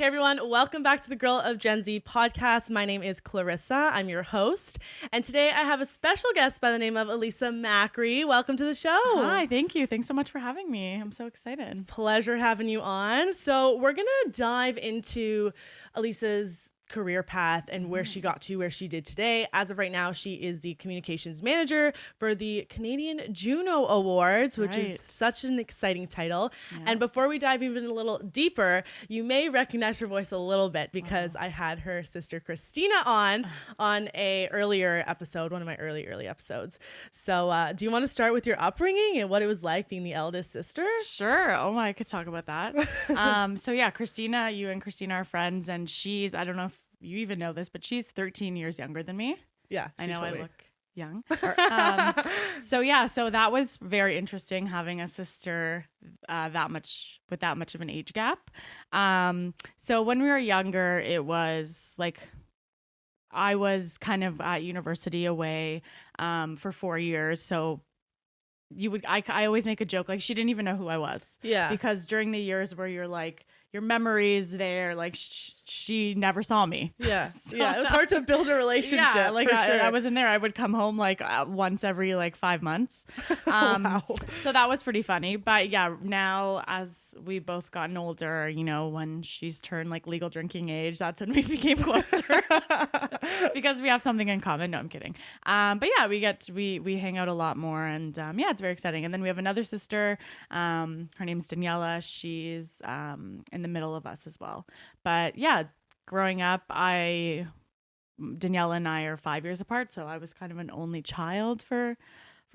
everyone, welcome back to the Girl of Gen Z podcast. My name is Clarissa. I'm your host. And today I have a special guest by the name of Elyssa Macri. Welcome to the show. Hi, thank you. Thanks so much for having me. I'm so excited. It's a pleasure having you on. So we're going to dive into Elyssa's career path and where she got to where she did today. As of right now, she is the communications manager for the Canadian Juno Awards, which is such an exciting title. Yeah. And before we dive even a little deeper, you may recognize her voice a little bit because I had her sister Christina on a earlier episode, one of my early episodes. So do you want to start with your upbringing and what it was like being the eldest sister? Sure. Oh my, I could talk about that. So yeah, Christina, you and Christina are friends, and she's, I don't know if you even know this, but she's 13 years younger than me. Yeah, I know totally. I look young. So that was very interesting having a sister with that much of an age gap. So when we were younger, it was like I was kind of at university away for 4 years. So I always make a joke, like she didn't even know who I was. Yeah. Because during the years where you're like, your memory is there, like she never saw me. Yeah. So, yeah. It was hard to build a relationship. Yeah. Like sure. I was in there. I would come home like once every like 5 months. Wow. So that was pretty funny. But yeah, now as we both gotten older, you know, when she's turned like legal drinking age, that's when we became closer because we have something in common. No, I'm kidding. But yeah, we hang out a lot more, and yeah, it's very exciting. And then we have another sister. Her name's Daniela. She's in the middle of us as well. But yeah, growing up, Daniela and I are 5 years apart, so I was kind of an only child for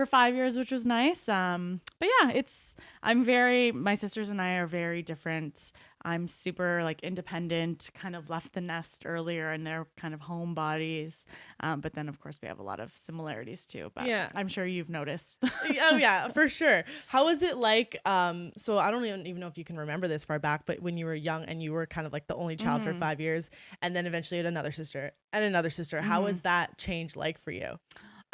5 years, which was nice. But yeah, my sisters and I are very different. I'm super like independent, kind of left the nest earlier, and they're kind of homebodies. But then of course we have a lot of similarities too, but yeah. I'm sure you've noticed. Oh yeah, for sure. How was it like, so I don't even know if you can remember this far back, but when you were young and you were kind of like the only child for 5 years, and then eventually you had another sister, how was that change like for you?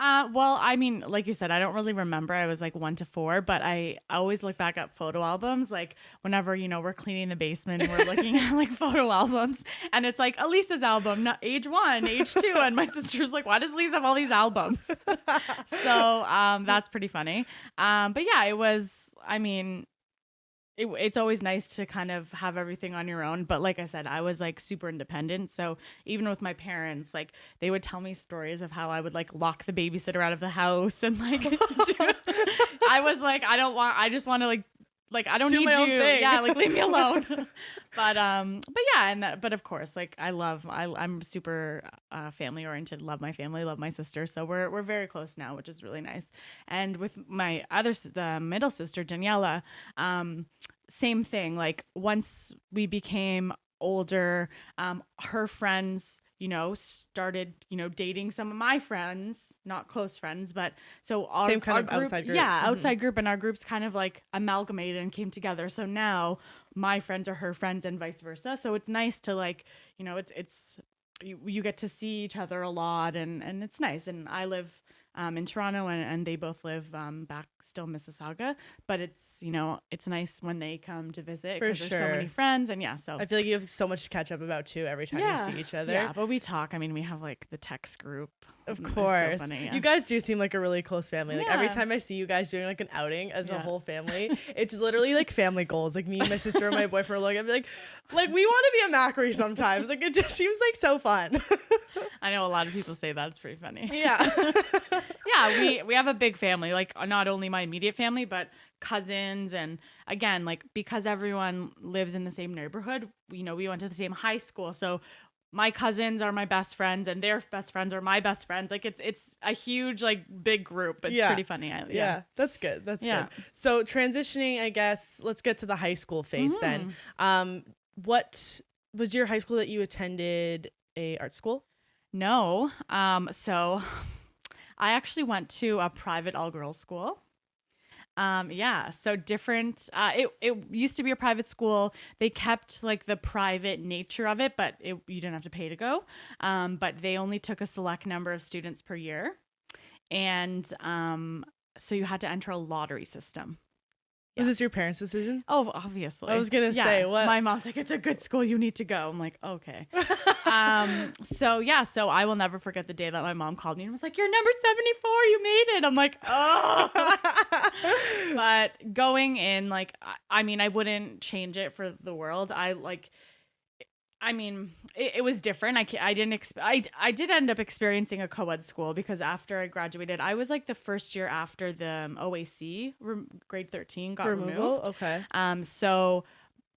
Well, I mean, like you said, I don't really remember. I was like 1 to 4, but I always look back at photo albums. Like whenever, you know, we're cleaning the basement and we're looking at like photo albums, and it's like Alyssa's album, not age 1, age 2. And my sister's like, why does Lisa have all these albums? So, that's pretty funny. But yeah, it was, I mean, it's always nice to kind of have everything on your own. But like I said, I was like super independent. So even with my parents, like they would tell me stories of how I would like lock the babysitter out of the house. And like, I was like, I just want to like, I don't do need my own you. thing. Yeah. Like leave me alone. But yeah. But of course, like I'm super family oriented, love my family, love my sister. So we're very close now, which is really nice. And with my the middle sister, Daniela, same thing. Like once we became older, her friends, you know, started, you know, dating some of my friends, not close friends, but so our same kind of group, outside group. Yeah, outside group, and our groups kind of like amalgamated and came together. So now my friends are her friends and vice versa. So it's nice to like, you know, it's you get to see each other a lot, and it's nice. And I live in Toronto, and they both live back still in Mississauga, but it's, you know, it's nice when they come to visit because there's so many friends. And yeah, so I feel like you have so much to catch up about too every time you see each other. Yeah, but we talk. I mean, we have like the text group. Of course. So funny, yeah. You guys do seem like a really close family. Like every time I see you guys doing like an outing as a whole family, it's literally like family goals. Like me and my sister and my boyfriend are like, I'd be like we want to be a Macri sometimes. Like it just seems like so fun. I know a lot of people say that. It's pretty funny. Yeah. Yeah, we have a big family, like not only my immediate family, but cousins. And again, like because everyone lives in the same neighborhood, you know, we went to the same high school. So my cousins are my best friends, and their best friends are my best friends. Like it's a huge, like big group. It's pretty funny. Yeah, that's good. That's good. So transitioning, I guess, let's get to the high school phase then. What was your high school that you attended a art school? No. So I actually went to a private all-girls school. So different. It used to be a private school. They kept like the private nature of it, but you didn't have to pay to go. But they only took a select number of students per year. And so you had to enter a lottery system. Was this your parents' decision? Oh, obviously. I was gonna say, what? My mom's like, it's a good school. You need to go. I'm like, okay. So I will never forget the day that my mom called me and was like, you're number 74. You made it. I'm like, oh. But going in, like, I mean, I wouldn't change it for the world. It was different. I did end up experiencing a co-ed school because after I graduated, I was like the first year after the OAC grade 13 got removed. Okay.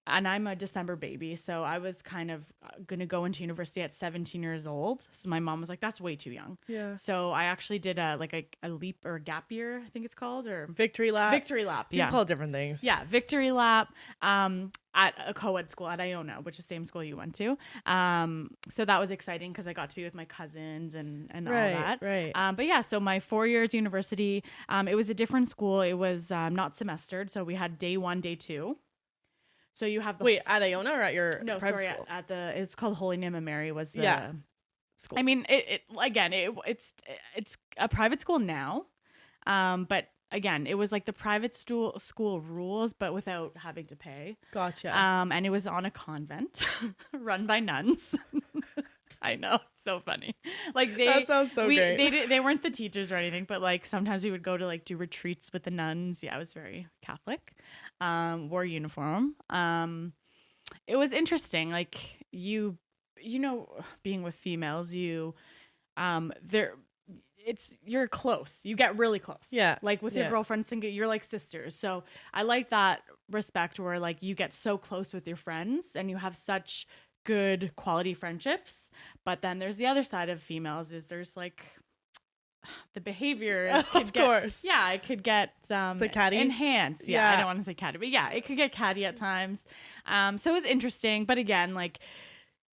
And I'm a December baby, so I was kind of going to go into university at 17 years old. So my mom was like, that's way too young. Yeah. So I actually did a leap or gap year, I think it's called, or Victory lap. Victory lap. You call it different things. Yeah, victory lap at a co-ed school at Iona, which is the same school you went to. So that was exciting because I got to be with my cousins and all that. Right. But yeah, so my 4 years university, it was a different school. It was not semestered, so we had day 1, day 2. So you have the at Iona or at your private school? At the, it's called Holy Name of Mary was the school. I mean, it's a private school now, but again, it was like the private school rules, but without having to pay. Gotcha. And it was on a convent run by nuns. I know, it's so funny. Like that sounds so great. They weren't the teachers or anything, but like sometimes we would go to like do retreats with the nuns. Yeah, I was very Catholic. Wore uniform. It was interesting. Like you know, being with females, you're close. You get really close. Yeah. Like with your girlfriends, you're like sisters. So I like that respect where like you get so close with your friends and you have such good quality friendships. But then there's the other side of females is there's like the behavior of course. Yeah, it could get like catty? enhanced. Yeah, I don't want to say catty, but yeah, it could get catty at times. So it was interesting, but again, like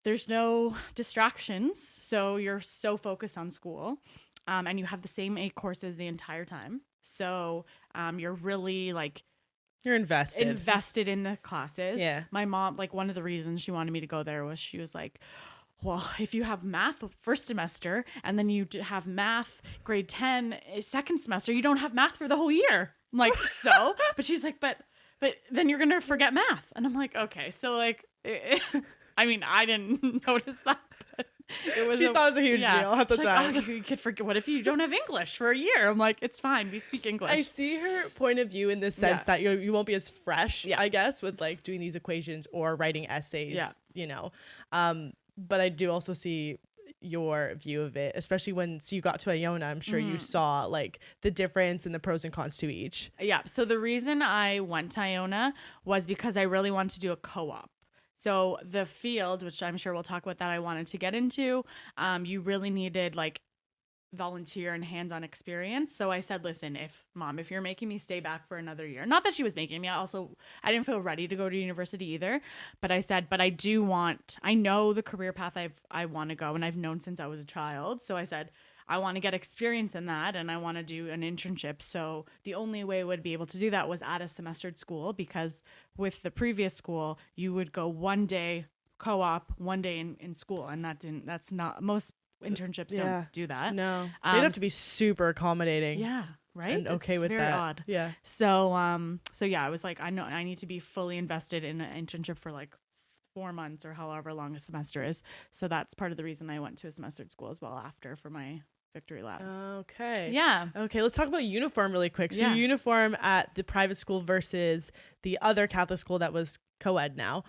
there's no distractions, so you're so focused on school, and you have the same 8 courses the entire time. So you're really like you're invested in the classes. Yeah. My mom, like one of the reasons she wanted me to go there was she was like, well, if you have math first semester and then you have math grade 10 second semester, you don't have math for the whole year. I'm like, so? But she's like, but then you're going to forget math. And I'm like, okay. So like, I mean, I didn't notice that. But she thought it was a huge deal at the time. Like, oh, you could forget. What if you don't have English for a year? I'm like, it's fine. We speak English. I see her point of view in the sense that you won't be as fresh, I guess, with like doing these equations or writing essays, you know. But I do also see your view of it, especially when you got to Iona. I'm sure you saw like the difference and the pros and cons to each. Yeah. So the reason I went to Iona was because I really wanted to do a co-op. So the field, which I'm sure we'll talk about that I wanted to get into, you really needed like volunteer and hands-on experience. So I said, listen, if you're making me stay back for another year, not that she was making me, I didn't feel ready to go to university either, but I said, but I know the career path I want to go, and I've known since I was a child. So I said, I want to get experience in that, and I want to do an internship. So the only way I would be able to do that was at a semestered school, because with the previous school, you would go one day co-op, one day in school, and that's not most internships don't do that. No, they'd have to be super accommodating. Yeah, right. And okay it's with very that. Odd. Yeah. So yeah, I was like, I know I need to be fully invested in an internship for like 4 months or however long a semester is. So that's part of the reason I went to a semestered school as well after for my victory lap. Okay. Yeah. Okay, let's talk about uniform really quick. So Yeah. your uniform at the private school versus the other Catholic school that was co-ed now.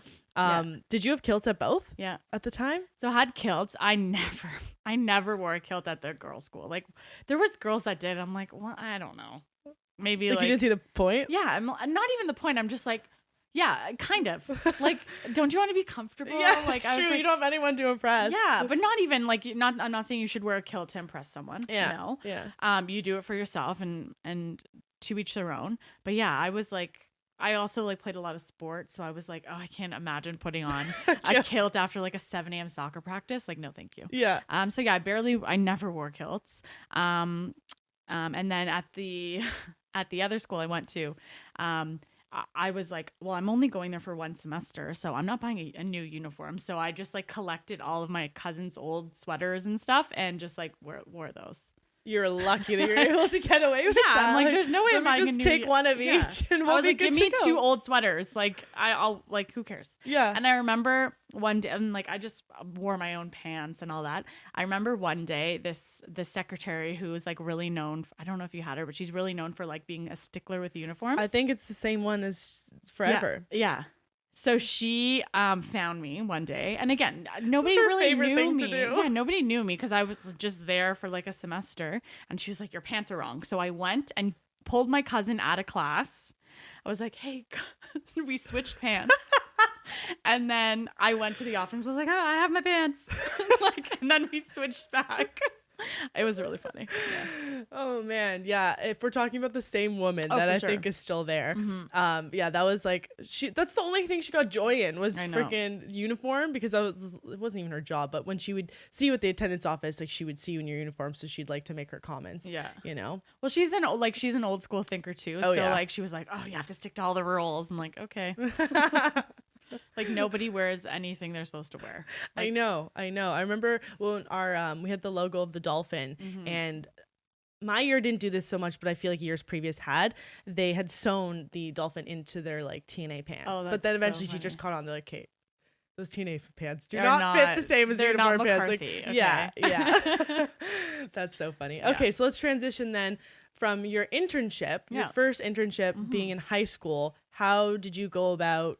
Did you have kilts at both? Yeah. At the time? So I had kilts. I never wore a kilt at the girls' school. Like there was girls that did. I'm like, well, I don't know. Maybe like you didn't see the point? Yeah, I'm not even the point. I'm just like, yeah, kind of. Like, don't you want to be comfortable? Yeah, like, it's true. You don't have anyone to impress. Yeah, but not even like I'm not saying you should wear a kilt to impress someone. Yeah. No. Yeah. You do it for yourself and to each their own. But yeah, I was like, I also like played a lot of sports, so I was like, oh, I can't imagine putting on a kilt after like a 7 a.m. soccer practice. Like, no, thank you. Yeah. So yeah, I never wore kilts. And then at the other school I went to, I was like, well, I'm only going there for 1 semester, so I'm not buying a new uniform. So I just like collected all of my cousin's old sweaters and stuff and just like wore those. You're lucky that you're able to get away with Yeah, that. I'm like, there's no way let I'm me buying a just new. take one of Yeah. each, and I we'll was be like, good give to me go. 2 old sweaters. Like, I'll like, who cares? Yeah. And I remember one day, and like, I just wore my own pants and all that. I remember one day, the secretary who was like really known. I don't know if you had her, but she's really known for like being a stickler with uniforms. I think it's the same one as forever. Yeah. So she found me one day, and again, nobody her really favorite knew thing me. to do. Yeah, nobody knew me because I was just there for like a semester, and she was like, "Your pants are wrong." So I went and pulled my cousin out of class. I was like, "Hey," we switched pants, and then I went to the office and was like, "Oh, I have my pants," like, and then we switched back. It was really funny. Yeah. Oh man, yeah. If we're talking about the same woman Oh, that for I sure. think is still there, Mhm. yeah, that was like that's the only thing she got joy in was I know. freaking uniform because it wasn't even her job. But when she would see you at the attendance office, like she would see you in your uniform, so she'd like to make her comments. Yeah. you know. Well, she's an old school thinker too. Oh, So yeah. like she was like, "Oh, you have to stick to all the rules." I'm like, "Okay." Like nobody wears anything they're supposed to wear. I Like, know. I remember when our we had the logo of the dolphin, Mhm. and my year didn't do this so much, but I feel like years previous they had sewn the dolphin into their like TNA pants. Oh, but then that's so eventually teachers funny. caught on. They're like, "Kate, those TNA pants do They're not fit not- the same as they're not uniform pants." Like, McCarthy, yeah, okay. yeah. That's so funny. Yeah. Okay, so let's transition then from your internship, your Yeah. first internship Mhm. being in high school. How did you go about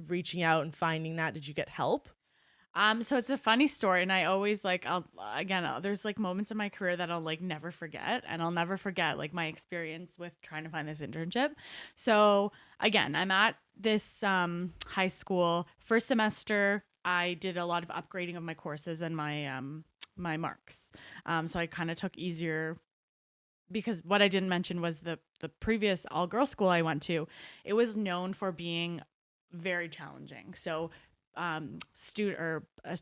reaching out and finding that? Did you get help? So it's a funny story, and I always like there's like moments in my career that I'll like never forget, and I'll never forget like my experience with trying to find this internship. So again, I'm at this high school first semester. I did a lot of upgrading of my courses and my marks. So I kind of took easier because what I didn't mention was the previous all girls school I went to. It was known for being very challenging. So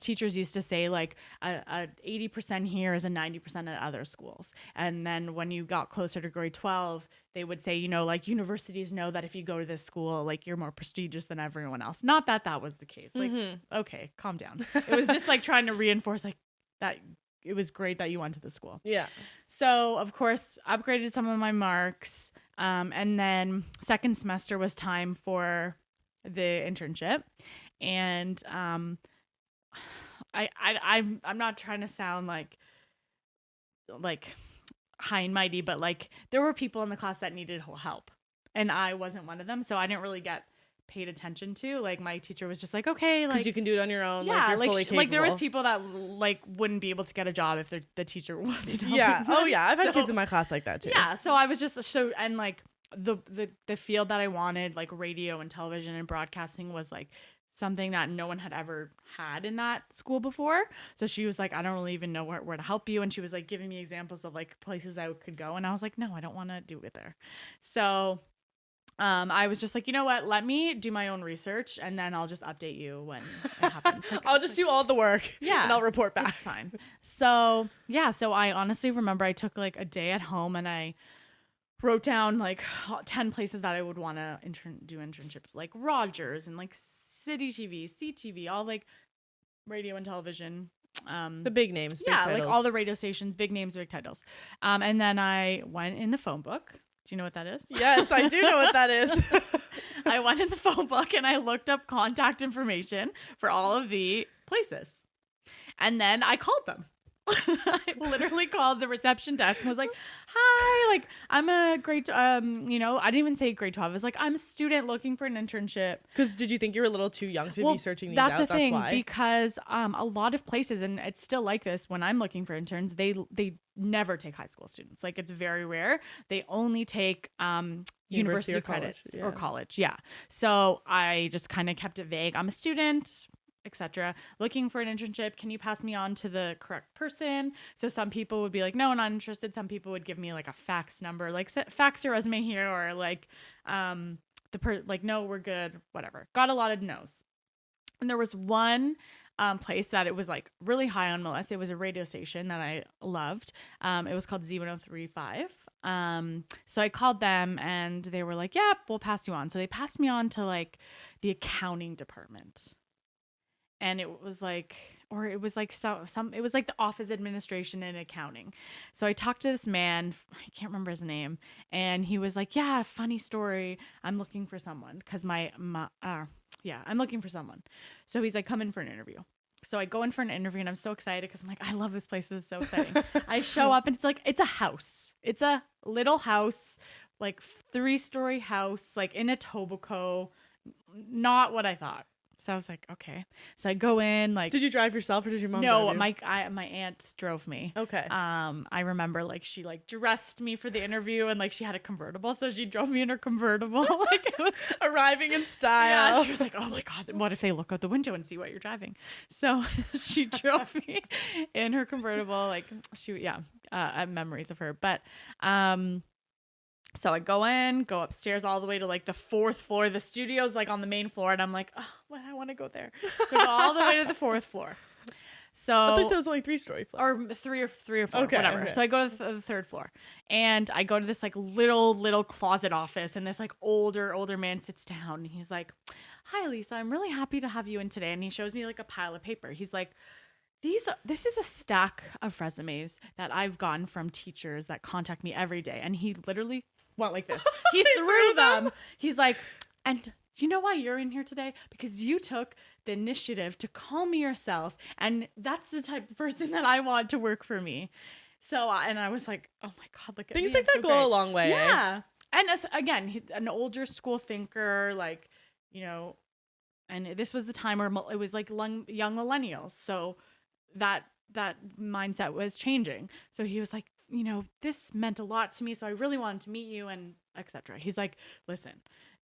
teachers used to say like a 80% here is a 90% at other schools. And then when you got closer to grade 12, they would say, like universities know that if you go to this school, like you're more prestigious than everyone else. Not that that was the case. Like, okay, calm down. It was just like trying to reinforce like that it was great that you went to the school. Yeah. So of course upgraded some of my marks. And then second semester was time for the internship. And I'm not trying to sound like high and mighty, but like there were people in the class that needed help, and I wasn't one of them, so I didn't really get paid attention to. Like my teacher was just like, okay, Because like you can do it on your own. yeah, You're fully capable. like there was people that like wouldn't be able to get a job if the teacher wasn't helping Yeah. them. Oh yeah. I've had So- kids in my class like that too. yeah, so I was just so, and like the field that I wanted, like radio and television and broadcasting, was like something that no one had ever had in that school before. So she was like, I don't really even know where to help you. And she was like giving me examples of like places I could go. And I was like, no, I don't want to do it there. So I was just like, you know what? Let me do my own research, and then I'll just update you when it happens. Like, I'll just do all the work. Yeah. And I'll report back. it's fine. So yeah, so I honestly remember I took like a day at home and I wrote down like 10 places that I would want to do internships, like Rogers and like City TV, CTV, all like radio and television. The big names. Big Yeah, titles. like all the radio stations, big names, big titles. And then I went in the phone book. Do you know what that is? Yes, I do know what that is. I went in the phone book and I looked up contact information for all of the places. And then I called them. I literally called the reception desk and was like, hi, like I'm a grade, I didn't even say grade 12. I was like, I'm a student looking for an internship. Because did you think you were a little too young to be searching these that's out? the thing, That's why. because a lot of places, and it's still like this when I'm looking for interns, they never take high school students. Like it's very rare. They only take university or credits college, yeah. or college. Yeah. So I just kind of kept it vague. I'm a student, etc. Looking for an internship. Can you pass me on to the correct person? So some people would be like, no, not interested. Some people would give me like a fax number, like fax your resume here, or like like, no, we're good, whatever. Got a lot of no's. And there was one place that it was like really high on my list. It was a radio station that I loved. It was called Z1035. So I called them and they were like, yep, we'll pass you on. So they passed me on to like the accounting department. and it was like it was like the office administration and accounting. So I talked to this man, I can't remember his name, and he was like, yeah, funny story, I'm looking for someone because I'm looking for someone. So he's like, come in for an interview. So I go in for an interview and I'm so excited because I'm like, I love this place. This is so exciting. I show up and it's a house. It's a little house, like 3-story house, like in Etobicoke. Not what I thought. So I was like, okay. So I go in, like. Did you drive yourself or did your mom No, drive you? my aunt drove me. Okay. I remember like she like dressed me for the interview and like she had a convertible, so she drove me in her convertible. Like it was Arriving in style. yeah, she was like, oh my God, what if they look out the window and see what you're driving? So she drove me in her convertible. Like I have memories of her. But so I go upstairs all the way to like the 4th floor. The studio's like on the main floor, and I'm like, oh, I want to go there. So I go all the way to the 4th floor. So I thought it was only 3-story floor. or three or 4, Okay, whatever. okay. So I go to the 3rd floor, and I go to this like little closet office, and this like older man sits down, and he's like, hi, Elyssa, I'm really happy to have you in today. And he shows me like a pile of paper. He's like, this is a stack of resumes that I've gotten from teachers that contact me every day. And he literally went like this. He threw them. He's like, and do you know why you're in here today? Because you took the initiative to call me yourself. And that's the type of person that I want to work for me. So, and I was like, oh my God, look at Things me. like I'm that so go great. a long way. Yeah. And again, he's an older school thinker, like, and this was the time where it was like young millennials. So that mindset was changing. So he was like, this meant a lot to me. So I really wanted to meet you and etc. He's like, listen,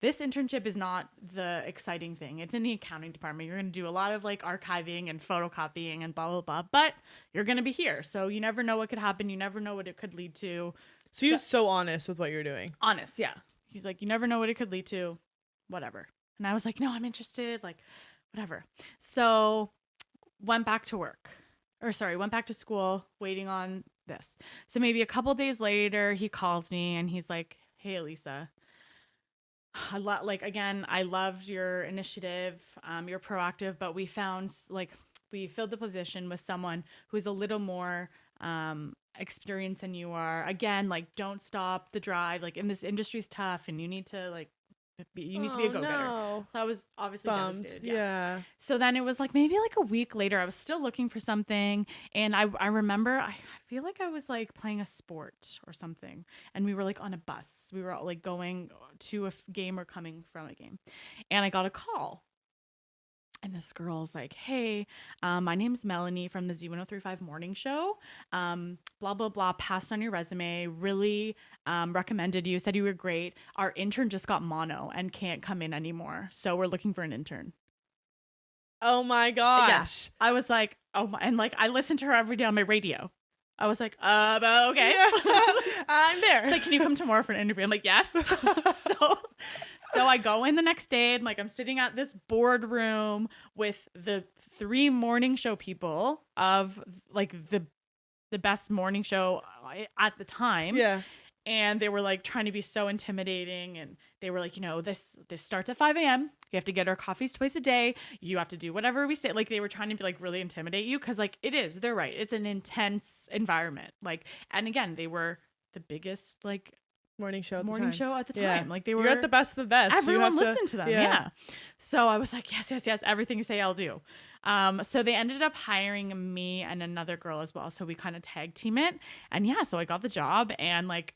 this internship is not the exciting thing. It's in the accounting department. You're going to do a lot of like archiving and photocopying and blah, blah, blah, but you're going to be here. So you never know what could happen. You never know what it could lead to. So he was so honest with what you're doing. Honest. Yeah. He's like, you never know what it could lead to, whatever. And I was like, no, I'm interested. Like, whatever. So went back to school, waiting on this. So maybe a couple days later, he calls me and he's like, hey, Elyssa, I loved your initiative. You're proactive, but we filled the position with someone who's a little more experienced than you are. Again, like, don't stop the drive. Like, in this industry's tough and you need to like, you need to be a go-getter. No. So I was obviously Bummed. devastated. Yeah. So then it was like maybe like a week later, I was still looking for something. And I remember, I feel like I was like playing a sport or something. And we were like on a bus. We were all like going to a game or coming from a game. And I got a call. And this girl's like, hey, my name's Melanie from the Z1035 morning show. Blah, blah, blah. Passed on your resume. Really recommended you. Said you were great. Our intern just got mono and can't come in anymore. So we're looking for an intern. Oh my gosh. Yeah. I was like, oh my. And like, I listened to her every day on my radio. I was like, okay. Yeah. I'm there. She's like, can you come tomorrow for an interview? I'm like, yes. So I go in the next day and like I'm sitting at this boardroom with the 3 morning show people of like the best morning show at the time. Yeah. And they were like trying to be so intimidating, and they were like, this starts at 5 a.m. You have to get our coffees twice a day. You have to do whatever we say. Like, they were trying to be like really intimidate you, because like they're right. It's an intense environment. Like, and again, they were the biggest like morning show at the time. Yeah. Like, they were You're at the best of the best. Everyone listened to them. Yeah. So I was like, yes. Everything you say, I'll do. So they ended up hiring me and another girl as well. So we kind of tag team it. And yeah, so I got the job, and like,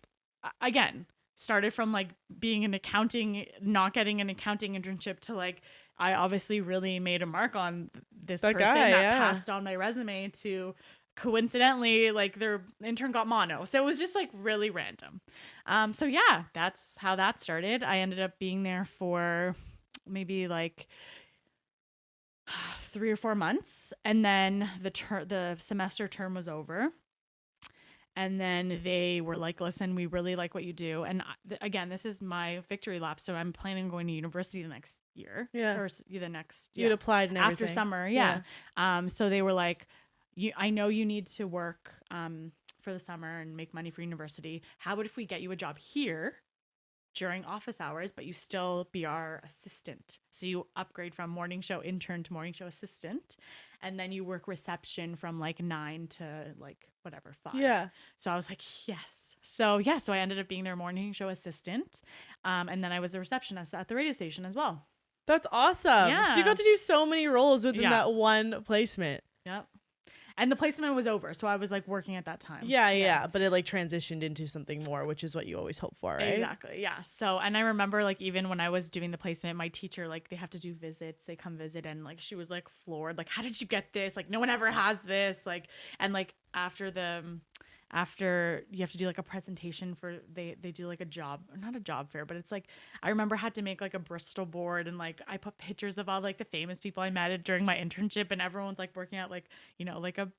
again, started from like being an accounting, not getting an accounting internship, to like, I obviously really made a mark on this person that passed on my resume to, coincidentally, like, their intern got mono. So it was just like really random. So yeah, that's how that started. I ended up being there for maybe like 3 or 4 months, and then the semester term was over. And then they were like, listen, we really like what you do. And again, this is my victory lap. So I'm planning on going to university the next year. Yeah. Or the next. You'd applied and everything. After summer. Yeah. So they were like, I know you need to work for the summer and make money for university. How about if we get you a job here? during office hours, but you still be our assistant. So you upgrade from morning show intern to morning show assistant. And then you work reception from like 9 to like whatever, 5. Yeah. So I was like, yes. So yeah, so I ended up being their morning show assistant. And then I was the receptionist at the radio station as well. That's awesome. Yeah. So you got to do so many roles within Yeah. that one placement. Yep. And the placement was over. So I was like working at that time. Yeah. But it like transitioned into something more, which is what you always hope for, right? Exactly. Yeah. So, and I remember like even when I was doing the placement, my teacher, like they have to do visits, they come visit, and like she was like floored, like, how did you get this? Like no one ever has this. Like, and like after you have to do like a presentation for, they do like a job, not a job fair, but it's like, I remember I had to make like a Bristol board, and like I put pictures of all like the famous people I met during my internship, and everyone's like working out like, you know, like a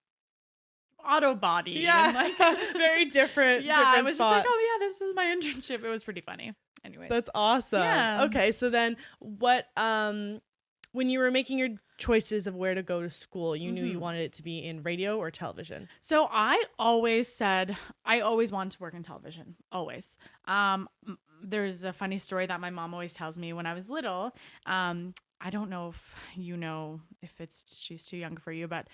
auto body. Yeah. And, like Very different. yeah. different I was spots. just like, oh yeah, this was my internship. It was pretty funny. Anyways. That's awesome. Yeah. Okay. So then what, when you were making your choices of where to go to school, you knew you wanted it to be in radio or television? So I always said I always wanted to work in television. Always. There's a funny story that my mom always tells me when I was little. I don't know if you know if she's too young for you, but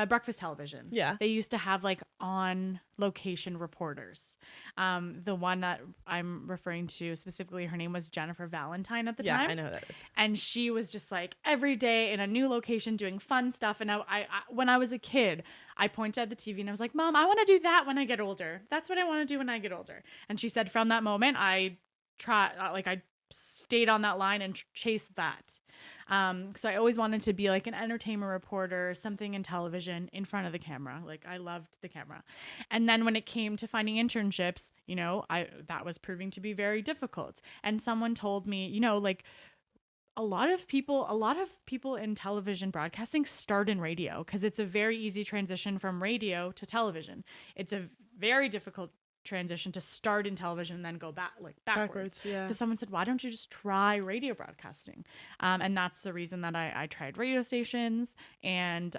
breakfast television. Yeah. They used to have like on location reporters. The one that I'm referring to specifically, her name was Jennifer Valentine at the time. Yeah, I know who that is. And she was just like every day in a new location doing fun stuff. And I when I was a kid, I pointed at the TV and I was like, Mom, I want to do that when I get older. That's what I want to do when I get older. And she said from that moment, I stayed on that line and chased that. So I always wanted to be like an entertainment reporter, something in television in front of the camera. Like I loved the camera. And then when it came to finding internships, you know, that was proving to be very difficult. And someone told me, you know, like a lot of people in television broadcasting start in radio because it's a very easy transition from radio to television. It's a very difficult transition to start in television and then go backwards. Yeah. So someone said, why don't you just try radio broadcasting? And that's the reason that I tried radio stations. And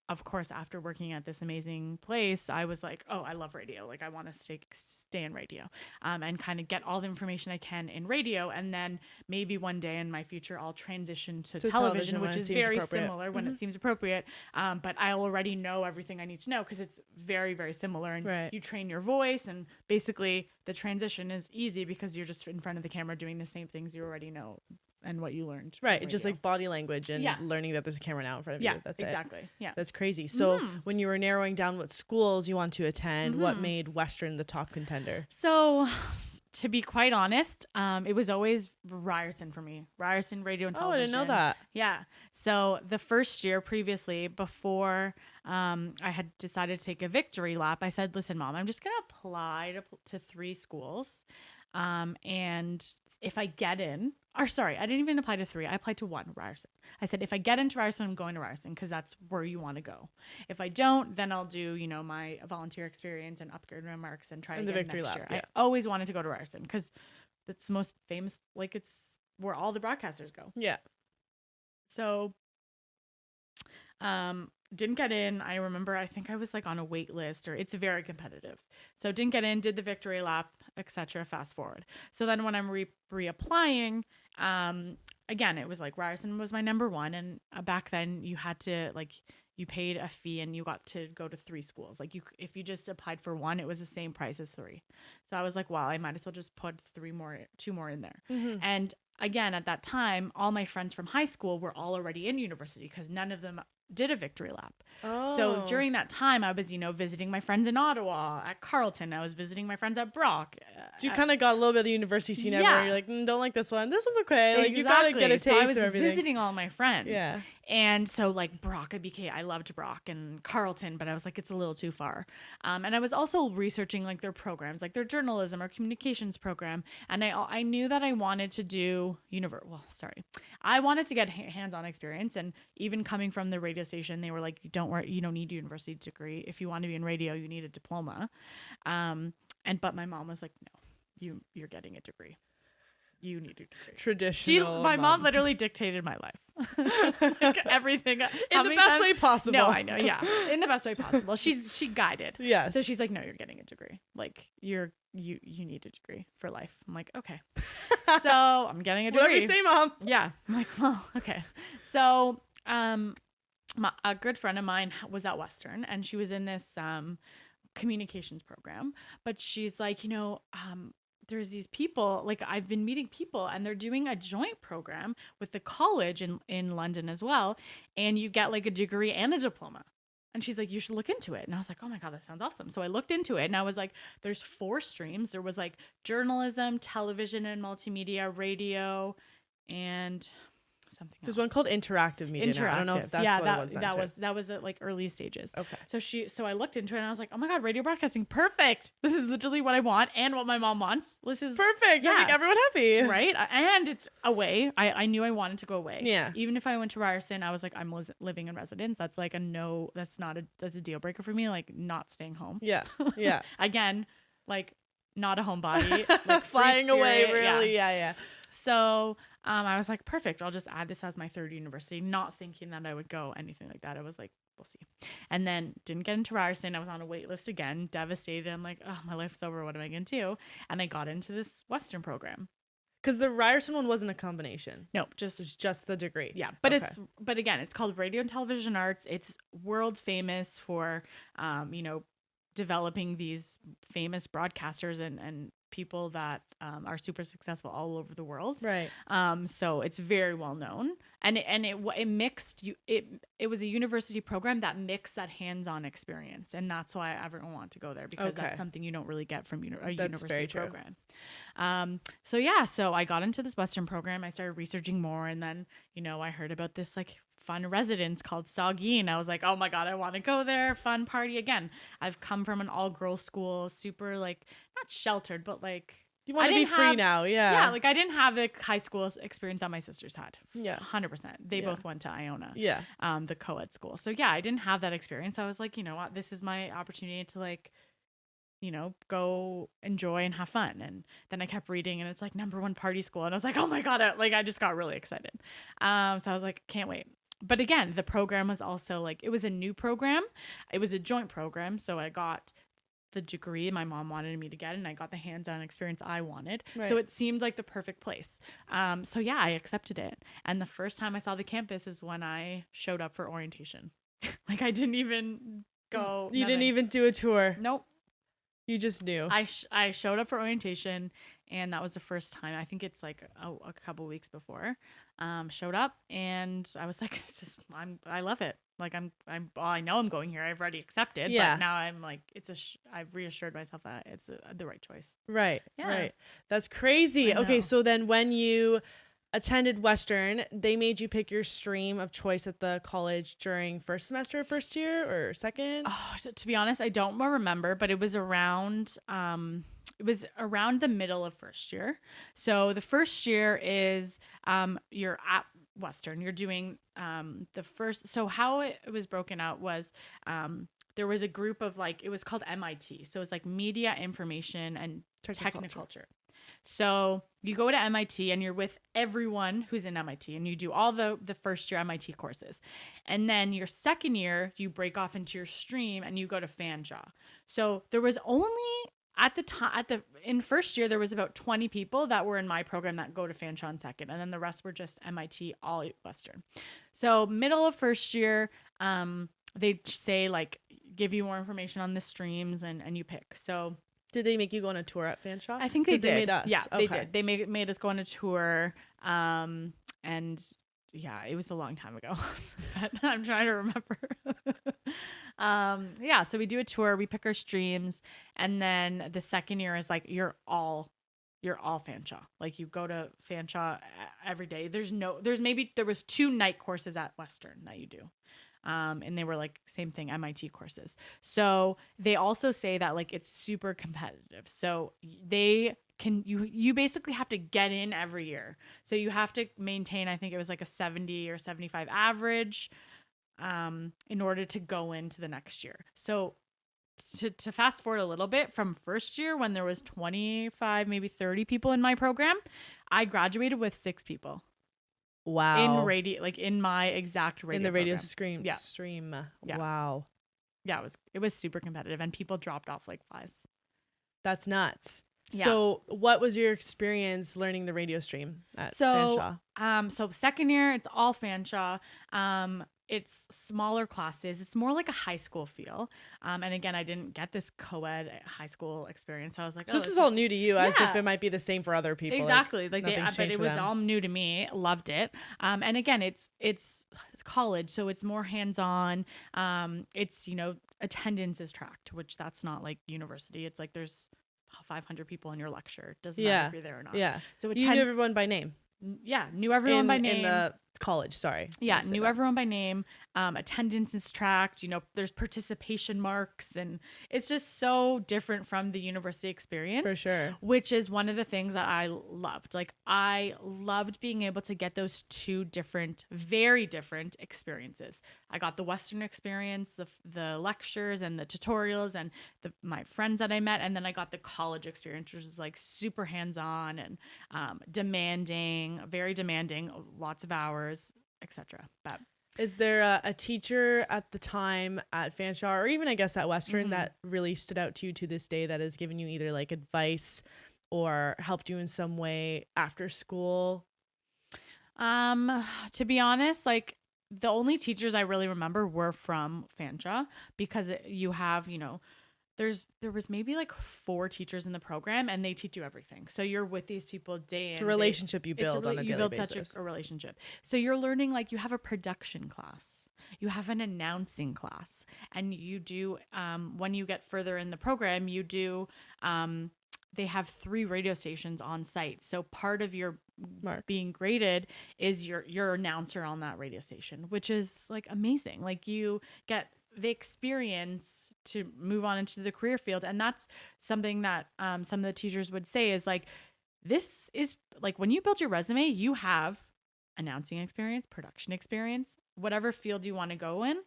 of course, after working at this amazing place, I was like, oh, I love radio. Like I want to stay in radio and kind of get all the information I can in radio. And then maybe one day in my future, I'll transition to television, which is very similar when it seems appropriate. But I already know everything I need to know because it's very, very similar. And you train your voice, and basically the transition is easy because you're just in front of the camera doing the same things you already know and what you learned. Right. Just like body language and learning that there's a camera now in front of you. That's exactly. it. Yeah. That's crazy. So when you were narrowing down what schools you want to attend, what made Western the top contender? So to be quite honest, it was always Ryerson for me. Ryerson Radio and Television. Oh, I didn't know that. Yeah. So the first year previously, before I had decided to take a victory lap, I said, listen, Mom, I'm just going to apply to 3 schools. And if I get in, or sorry, I didn't even apply to 3. I applied to 1, Ryerson. I said, if I get into Ryerson, I'm going to Ryerson because that's where you want to go. If I don't, then I'll do, you know, my volunteer experience and upgrade my marks and try again the victory next lap, year. I always wanted to go to Ryerson because it's the most famous, like it's where all the broadcasters go. Yeah. So, didn't get in. I remember, I think I was like on a wait list, or it's very competitive. So didn't get in, did the victory lap, etc. Fast forward. So then when I'm reapplying, again, it was like Ryerson was my number 1. And back then you had to you paid a fee and you got to go to 3 schools. Like if you just applied for 1, it was the same price as 3. So I was like, well, I might as well just put 2 more in there. And again, at that time, all my friends from high school were all already in university because none of them did a victory lap. Oh. So during that time, I was, visiting my friends in Ottawa, at Carleton. I was visiting my friends at Brock. So you kind of got a little bit of the university scene everywhere. You're like, don't like this one. This one's okay. Like you got to get a taste so I was of everything. visiting all my friends. Yeah. And so like Brock, I loved Brock and Carleton, but I was like, it's a little too far. And I was also researching like their programs, like their journalism or communications program. And I knew that I wanted to do I wanted to get hands-on experience. And even coming from the radio station, they were like, don't worry, you don't need a university degree. If you want to be in radio, you need a diploma. But my mom was like, no, you're getting a degree. you need a degree. Traditional. My mom literally dictated my life. Like everything. In the best way possible. No, I know. Yeah. In the best way possible. She guided. Yes. So she's like, no, you're getting a degree. Like you need a degree for life. I'm like, okay. So I'm getting a degree. Whatever you say, Mom. Yeah. I'm like, well, okay. So, a good friend of mine was at Western, and she was in this, communications program, but she's like, there's these people, like I've been meeting people and they're doing a joint program with the college in London as well. And you get like a degree and a diploma. And she's like, you should look into it. And I was like, oh my God, that sounds awesome. So I looked into it and I was like, there's 4 streams. There was like journalism, television and multimedia, radio, and something else. There's one called interactive media. Now. I don't know if that's what it was. That was at like early stages. Okay. So I looked into it and I was like, oh my God, radio broadcasting, perfect. This is literally what I want and what my mom wants. This is perfect. Yeah. Make everyone happy. Right. And it's away. I knew I wanted to go away. Yeah. Even if I went to Ryerson, I was like, I'm living in residence. That's like that's a deal breaker for me. Like not staying home. Yeah. Yeah. Again, like not a homebody. Like flying away. Really. Yeah. So I was like, perfect. I'll just add this as my 3rd university, not thinking that I would go anything like that. I was like, we'll see. And then didn't get into Ryerson. I was on a wait list again, devastated. I'm like, oh, my life's over. What am I going to do? And I got into this Western program. Because the Ryerson one wasn't a combination. No, it's just the degree. Yeah. But but again, it's called Radio and Television Arts. It's world famous for, developing these famous broadcasters and people that are super successful all over the world. Right. So it's very well known, and it mixed it was a university program that mixed that hands-on experience, and that's why everyone wanted to go there, because that's something you don't really get from a university program. So I got into this Western program. I started researching more, and then I heard about this like fun residence called Saugeen. I was like, oh my God, I want to go there. Fun party again. I've come from an all-girls school, super like not sheltered, but like you want to be free now. Yeah. Like I didn't have the high school experience that my sisters had. Yeah. 100%. They both went to Iona. Yeah. The co-ed school. So yeah, I didn't have that experience. I was like, you know what? This is my opportunity to like, go enjoy and have fun. And then I kept reading and it's like #1 party school. And I was like, oh my God, I just got really excited. So I was like, can't wait. But again, the program was also like, it was a new program. It was a joint program. So I got the degree my mom wanted me to get, and I got the hands-on experience I wanted. Right. So it seemed like the perfect place. So yeah, I accepted it. And the first time I saw the campus is when I showed up for orientation. Like I didn't even go. You didn't even do a tour. Nope. You just knew. I showed up for orientation, and that was the first time. I think it's like a couple weeks before. Showed up, and I was like, I love it. Like I know I'm going here. I've already accepted, but now I'm like, I've reassured myself that it's the right choice. Right. Yeah. Right. That's crazy. Okay. So then when you attended Western, they made you pick your stream of choice at the college during first semester, first year, or second? Oh, to be honest, I don't more remember, but it was around the middle of first year. So the first year is you're at Western. You're doing the first. So how it was broken out was there was a group of like, it was called MIT. So it's like media, information, and techniculture. So you go to MIT and you're with everyone who's in MIT, and you do all the first year MIT courses. And then your second year, you break off into your stream and you go to Fanshawe. So there was only in first year, there was about 20 people that were in my program that go to Fanshawe in second. And then the rest were just MIT, all Western. So middle of first year, they say like, give you more information on the streams and you pick. So did they make you go on a tour at Fanshawe? I think they did. They made us. Yeah, they did. They made us go on a tour. And yeah, it was a long time ago, but I'm trying to remember. So we do a tour, we pick our streams, and then the second year is like you're all Fanshawe. Like you go to Fanshawe every day. There was 2 night courses at Western that you do. And they were like same thing, MIT courses. So they also say that like it's super competitive. So you basically have to get in every year. So you have to maintain, I think it was like a 70 or 75 average in order to go into the next year. So to fast forward a little bit, from first year when there was 25, maybe 30 people in my program, I graduated with 6 people. Wow. In radio, like in my exact radio in the radio program. stream. Yeah. Wow. Yeah, it was super competitive, and people dropped off like flies. That's nuts. Yeah. So what was your experience learning the radio stream at Fanshawe? So second year, it's all Fanshawe. It's smaller classes. It's more like a high school feel. And again, I didn't get this co-ed high school experience. So I was like, so this is all new to you, as if Yeah. it might be the same for other people. Exactly. But it was all new to me. Loved it. And again, it's college, so it's more hands-on. It's, attendance is tracked, which that's not like university. It's like there's 500 people in your lecture. It doesn't matter if you're there or not. Yeah. So you knew everyone by name. Yeah, knew everyone by name. In the college, sorry. Yeah, knew everyone by name. Attendance is tracked. There's participation marks, and it's just so different from the university experience. For sure. Which is one of the things that I loved. Like, I loved being able to get those two different, very different experiences. I got the Western experience, the lectures and the tutorials and my friends that I met, and then I got the college experience, which is like super hands-on and demanding, very demanding, lots of hours, etc. But is there a teacher at the time at Fanshawe, or even I guess at Western, that really stood out to you to this day, that has given you either like advice or helped you in some way after school? To be honest, like, the only teachers I really remember were from Fanshawe, because you have, there was maybe like 4 teachers in the program, and they teach you everything. So you're with these people day in. It's a relationship you build on a daily basis. You build such a relationship. So you're learning, like, you have a production class, you have an announcing class, and you do, when you get further in the program, you do, they have 3 radio stations on site. So part of your being graded is your announcer on that radio station, which is like amazing. Like, you get the experience to move on into the career field. And that's something that some of the teachers would say is like, this is like, when you build your resume, you have announcing experience, production experience, whatever field you want to go in.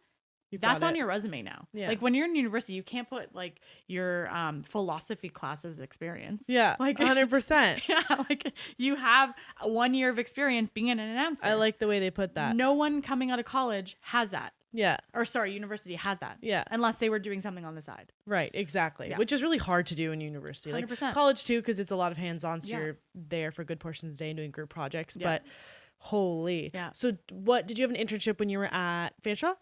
That's on your resume now. Yeah. Like, when you're in university, you can't put like your philosophy classes experience. Yeah, like 100%. Yeah, like, you have 1 year of experience being an announcer. I like the way they put that. No one coming out of college has that. Yeah. Or sorry, university has that. Yeah. Unless they were doing something on the side. Right, exactly. Yeah. Which is really hard to do in university. 100%. Like college too, because it's a lot of hands-on, so Yeah. you're there for good portions of the day and doing group projects. Yeah. But holy. Yeah. So did you have an internship when you were at Fanshawe?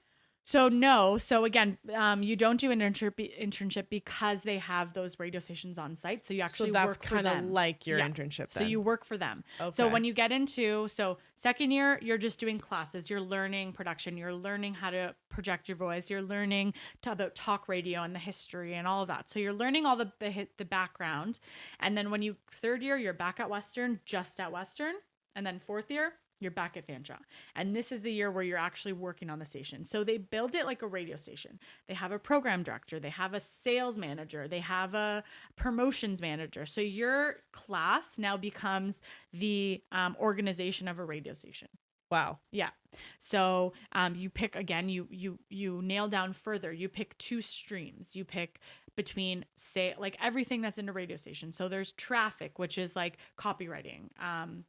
So no. So again, you don't do an internship because they have those radio stations on site. So you actually work for them. So that's kind of like your internship then. So you work for them. Okay. So when you get into, second year, you're just doing classes. You're learning production. You're learning how to project your voice. You're learning about talk radio and the history and all of that. So you're learning all the background. And then when third year, you're back at Western, just at Western. And then fourth year, you're back at Fanshawe. And this is the year where you're actually working on the station. So they build it like a radio station. They have a program director. They have a sales manager. They have a promotions manager. So your class now becomes the organization of a radio station. Wow. Yeah. So you pick, again, you nail down further. You pick 2 streams. You pick between, say, like everything that's in a radio station. So there's traffic, which is like copywriting,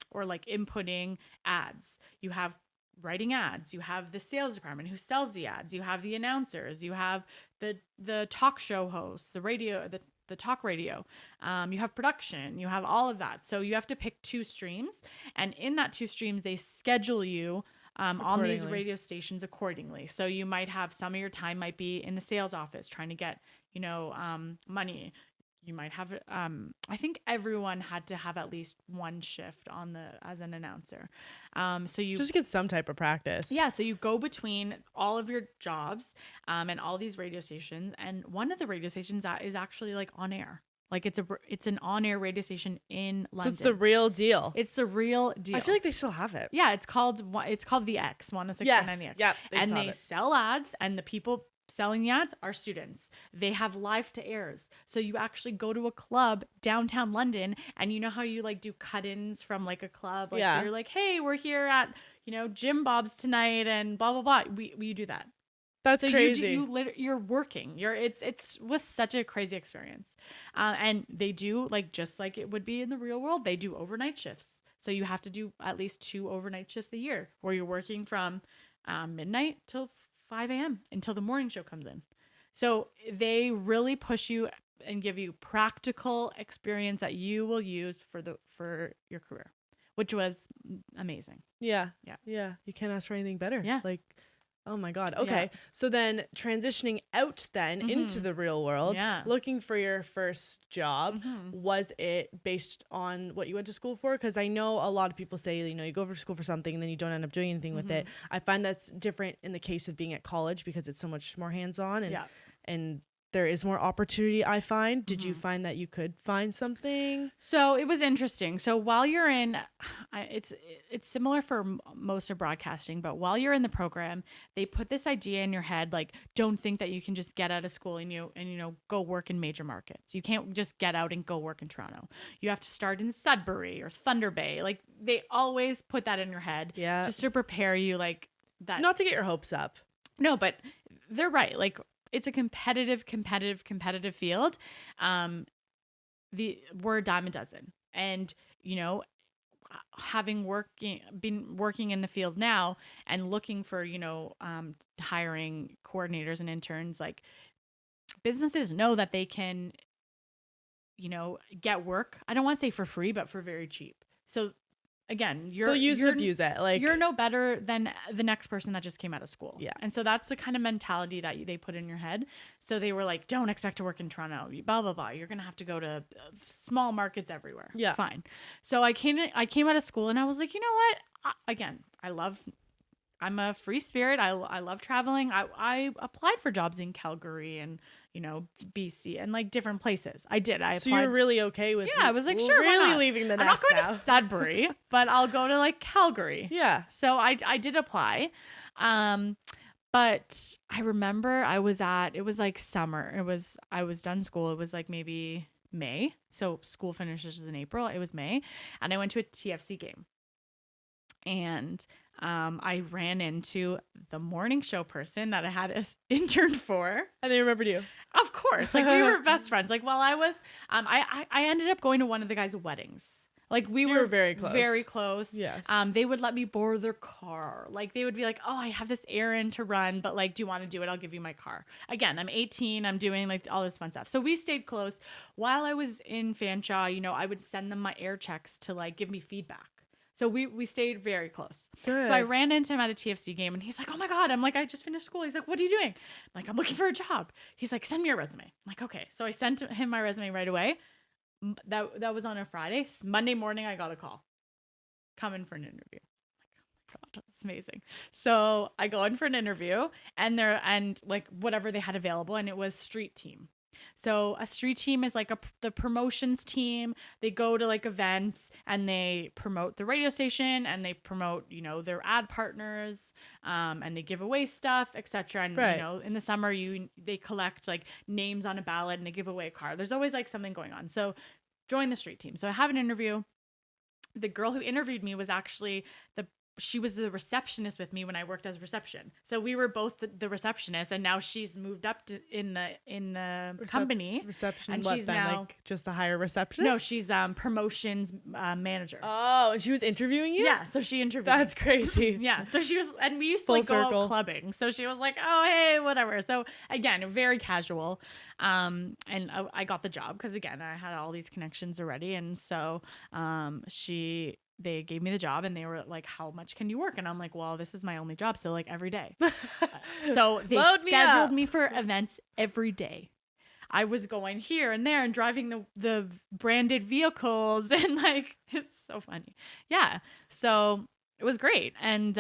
or like inputting ads. You have writing ads. You have the sales department who sells the ads. You have the announcers. You have the talk show hosts, the radio, the talk radio. You have production. You have all of that. So you have to pick 2 streams, and in that 2 streams, they schedule you on these radio stations accordingly. So you might have, some of your time might be in the sales office trying to get, money. You might have, I think everyone had to have at least 1 shift as an announcer. So you just get some type of practice. Yeah. So you go between all of your jobs, and all these radio stations. And one of the radio stations that is actually like on air. Like, it's an on-air radio station in London. So it's the real deal. It's the real deal. I feel like they still have it. Yeah, it's called the X, 106.9 The X. Yeah, and they sell ads, and the people selling the ads are students. They have live to airs. So you actually go to a club downtown London, and you know how you like do cut-ins from like a club? Like, you're like, hey, we're here at, Jim Bob's tonight and blah, blah, blah. We do that. That's so crazy. you're working. It's was such a crazy experience. And they do, like, just like it would be in the real world, they do overnight shifts. So you have to do at least 2 overnight shifts a year where you're working from midnight till 5 a.m. until the morning show comes in. So they really push you and give you practical experience that you will use for your career, which was amazing. Yeah. Yeah. Yeah. You can't ask for anything better. Yeah. Like, oh my God. Okay. Yeah. So then transitioning out then into the real world, Yeah. looking for your first job, was it based on what you went to school for? Because I know a lot of people say, you know, you go to school for something and then you don't end up doing anything with it. I find that's different in the case of being at college because it's so much more hands-on and there is more opportunity, I find. Did you find that you could find something? So it was interesting. So while you're in, it's similar for most of broadcasting, but while you're in the program, they put this idea in your head, like, don't think that you can just get out of school and go work in major markets. You can't just get out and go work in Toronto. You have to start in Sudbury or Thunder Bay. Like, they always put that in your head, just to prepare you, like that. Not to get your hopes up. No, but they're right. Like, it's a competitive field. We're a dime a dozen, and having been working in the field now and looking for hiring coordinators and interns, like, businesses know that they can get work. I don't want to say for free, but for very cheap. So again, they'll use and abuse it. Like, you're no better than the next person that just came out of school. Yeah. And so that's the kind of mentality that they put in your head. So they were like, don't expect to work in Toronto, blah, blah, blah. You're going to have to go to small markets everywhere. Yeah. Fine. So I came out of school and I was like, you know what? I'm a free spirit. I love traveling. I applied for jobs in Calgary and, BC and, like, different places. I did. I applied. So you're really okay with I was like, sure, why really not? leaving the I'm not nest going now. to Sudbury, but I'll go to, like, Calgary. Yeah. So I did apply. But I remember it was like summer. I was done school. It was like maybe May. So school finishes in April. It was May. And I went to a TFC game. And I ran into the morning show person that I had interned for. And they remembered you. Of course. Like, we were best friends. Like, while I was, I ended up going to one of the guys' weddings. Like, we were very close. Very close. Yes. They would let me borrow their car. Like, they would be like, oh, I have this errand to run, but, like, do you want to do it? I'll give you my car. Again, I'm 18. I'm doing, like, all this fun stuff. So we stayed close. While I was in Fanshawe, I would send them my air checks to, like, give me feedback. So we stayed very close. Good. So I ran into him at a TFC game and he's like, oh my God. I'm like, I just finished school. He's like, what are you doing? I'm like, I'm looking for a job. He's like, send me your resume. I'm like, okay. So I sent him my resume right away. That was on a Friday. Monday morning, I got a call. Come in for an interview. I'm like, oh my God, that's amazing. So I go in for an interview and like whatever they had available, and it was street team. So a street team is like the promotions team. They go to, like, events and they promote the radio station and they promote, their ad partners, and they give away stuff, etc. And, right. In the summer, they collect, like, names on a ballot and they give away a car. There's always, like, something going on. So join the street team. So I have an interview. The girl who interviewed me was actually she was the receptionist with me when I worked as reception. So we were both the receptionist, and now she's moved up in the company. Reception, and what she's then? Now, like, just a higher receptionist? No, she's promotions manager. Oh, and she was interviewing you? Yeah, so she interviewed. That's crazy. Yeah, so she was, and we used to, Full like, go circle. out clubbing. So she was like, oh, hey, whatever. So again, very casual. And I got the job because, again, I had all these connections already, and so they gave me the job and they were like, how much can you work? And I'm like, well, this is my only job. So, like, every day. So they scheduled me for events every day. I was going here and there and driving the branded vehicles and, like, it's so funny. Yeah. So it was great. And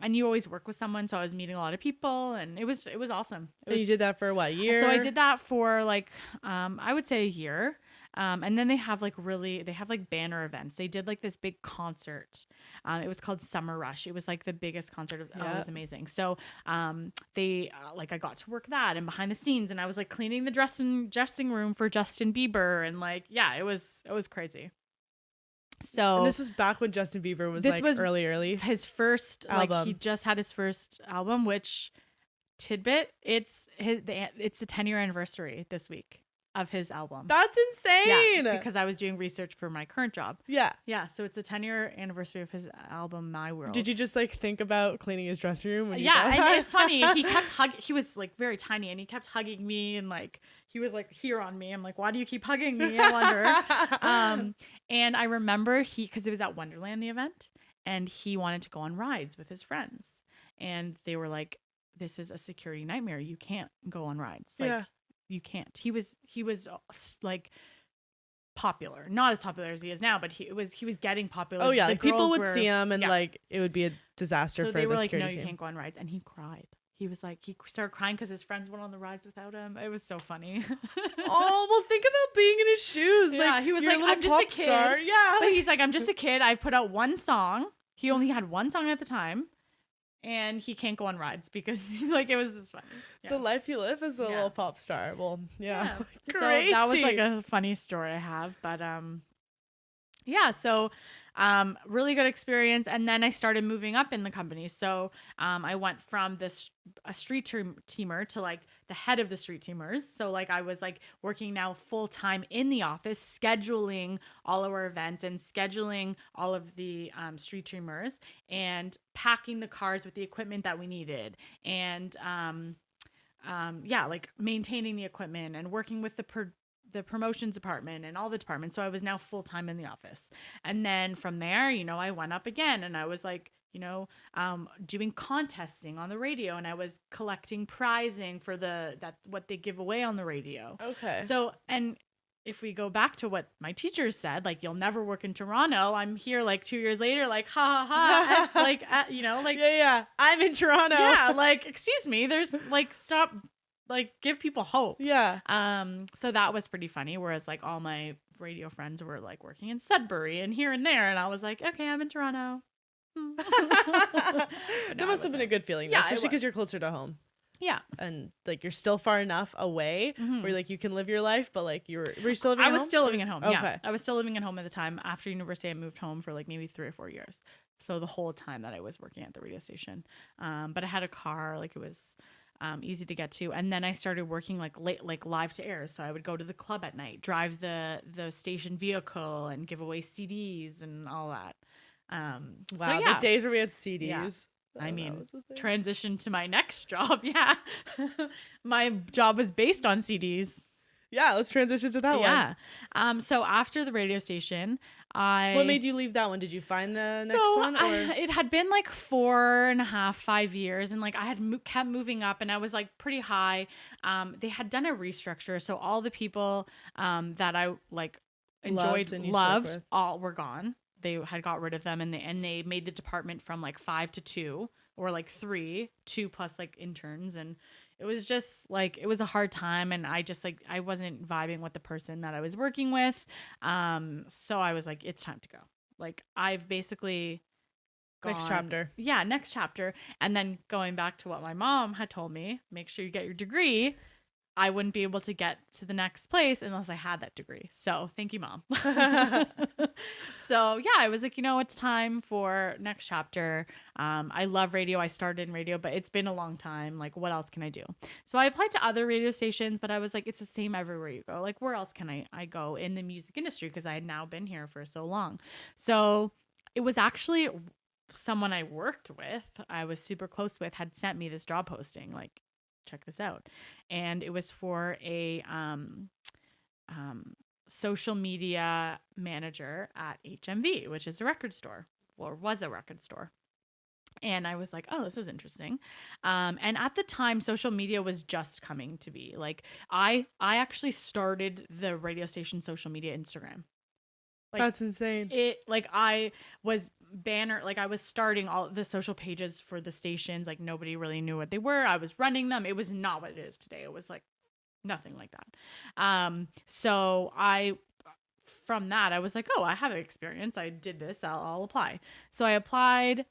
you always work with someone. So I was meeting a lot of people and it was awesome. You did that for what, a year? So I did that for, like, I would say a year. And then they have like banner events. They did, like, this big concert. It was called Summer Rush. It was, like, the biggest concert. It was amazing. So they like, I got to work that and behind the scenes, and I was, like, cleaning the dressing room for Justin Bieber, and, like, yeah, it was crazy. So and this was back when Justin Bieber was, like, early. His first album. Like, he just had his first album, which tidbit. It's the 10-year anniversary this week of his album. That's insane. Yeah, because I was doing research for my current job. Yeah. Yeah, so it's a 10-year anniversary of his album My World. Did you just like think about cleaning his dressing room when you yeah, thought and that? it's funny. He kept hugging. He was like very tiny, and he kept hugging me, and like he was like here on me. I'm like, why do you keep hugging me? I wonder. And I remember because it was at Wonderland, the event, and he wanted to go on rides with his friends, and they were like, "This is a security nightmare. You can't go on rides. Like, you can't." He was like popular, not as popular as he is now, but he was getting popular. Oh yeah, The like people girls would were- see him and yeah. like it would be a disaster So for they the were like, security "No, you team. can't go on rides," and he cried. He was like, he started crying because his friends went on the rides without him. It was so funny. Oh well, think about being in his shoes. Yeah, like, he was you're like, little "I'm just a pop kid." star. Yeah, But he's like, "I'm just a kid. I've put out one song." He only had one song at the time, and he can't go on rides because like it was just funny. it's the life you live as a Yeah. little pop star. Well, yeah. So Crazy. that was like a funny story I have, but yeah, so really good experience. And then I started moving up in the company. So I went from a street teamer to like the head of the street teamers. So like I was like working now full time in the office, scheduling all of our events and scheduling all of the street teamers and packing the cars with the equipment that we needed. And like maintaining the equipment and working with the promotions department and all the departments. So I was now full time in the office. And then from there, I went up again and I was like, doing contesting on the radio, and I was collecting prizing for what they give away on the radio. Okay. So, and if we go back to what my teachers said, like, you'll never work in Toronto. I'm here like 2 years later, like, ha ha ha. like, like, yeah. I'm in Toronto. yeah, like, excuse me, there's like, stop. Like, give people hope. Yeah. So that was pretty funny. Whereas like all my radio friends were like working in Sudbury and here and there, and I was like, okay, I'm in Toronto. That must have been a good feeling, Yeah, it especially was. because you're closer to home Yeah, and like you're still far enough away where like you can live your life, but like were you still living? I at was home? still living at home. Yeah, Okay. I was still living at home at the time. After university, I moved home for like maybe 3 or 4 years. So the whole time that I was working at the radio station, but I had a car. Like it was easy to get to. And then I started working like late, like live to air. So I would go to the club at night, drive the station vehicle, and give away CDs and all that. Wow, so, yeah. the days where we had CDs. Yeah. Oh, I that mean, was the thing. transition to my next job. Yeah. My job was based on CDs. Yeah, let's transition to that one. Yeah. So after the radio station, What made you leave that one? Did you find the next one? Or? It had been like 4.5, 5 years, and like I had kept moving up, and I was like pretty high. They had done a restructure, so all the people that I like enjoyed, loved, all were gone. They had got rid of them, and they made the department from like 5 to 2, or like 3, 2 plus like interns, and it was just like, it was a hard time, and I just like, I wasn't vibing with the person that I was working with. So I was like, it's time to go. Like I've basically Next chapter. Yeah, next chapter. And then going back to what my mom had told me, make sure you get your degree. I wouldn't be able to get to the next place unless I had that degree. So thank you, Mom. So yeah, I was like, it's time for next chapter. I love radio. I started in radio, but it's been a long time. Like, what else can I do? So I applied to other radio stations, but I was like, it's the same everywhere you go. Like, where else can I go in the music industry? Because I had now been here for so long. So it was actually someone I worked with, I was super close with, had sent me this job posting, like, check this out. And it was for a social media manager at HMV, which is a record store, or was a record store. And I was like, oh, this is interesting. And at the time, social media was just coming to be. Like, I actually started the radio station social media Instagram. Like, That's insane. I was I was starting all the social pages for the stations. Like, nobody really knew what they were. I was running them. It was not what it is today. It was like nothing like that. So from that, I was like, oh, I have experience. I did this. I'll apply. So I applied.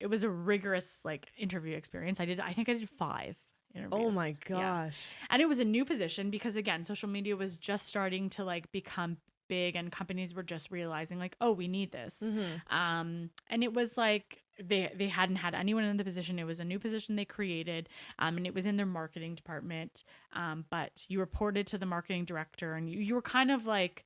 It was a rigorous like interview experience. I think I did 5 interviews. Oh my gosh. Yeah. And it was a new position because, again, social media was just starting to like become big, and companies were just realizing like, oh, we need this. Mm-hmm. And it was like they hadn't had anyone in the position. It was a new position they created, and it was in their marketing department. But you reported to the marketing director, and you were kind of like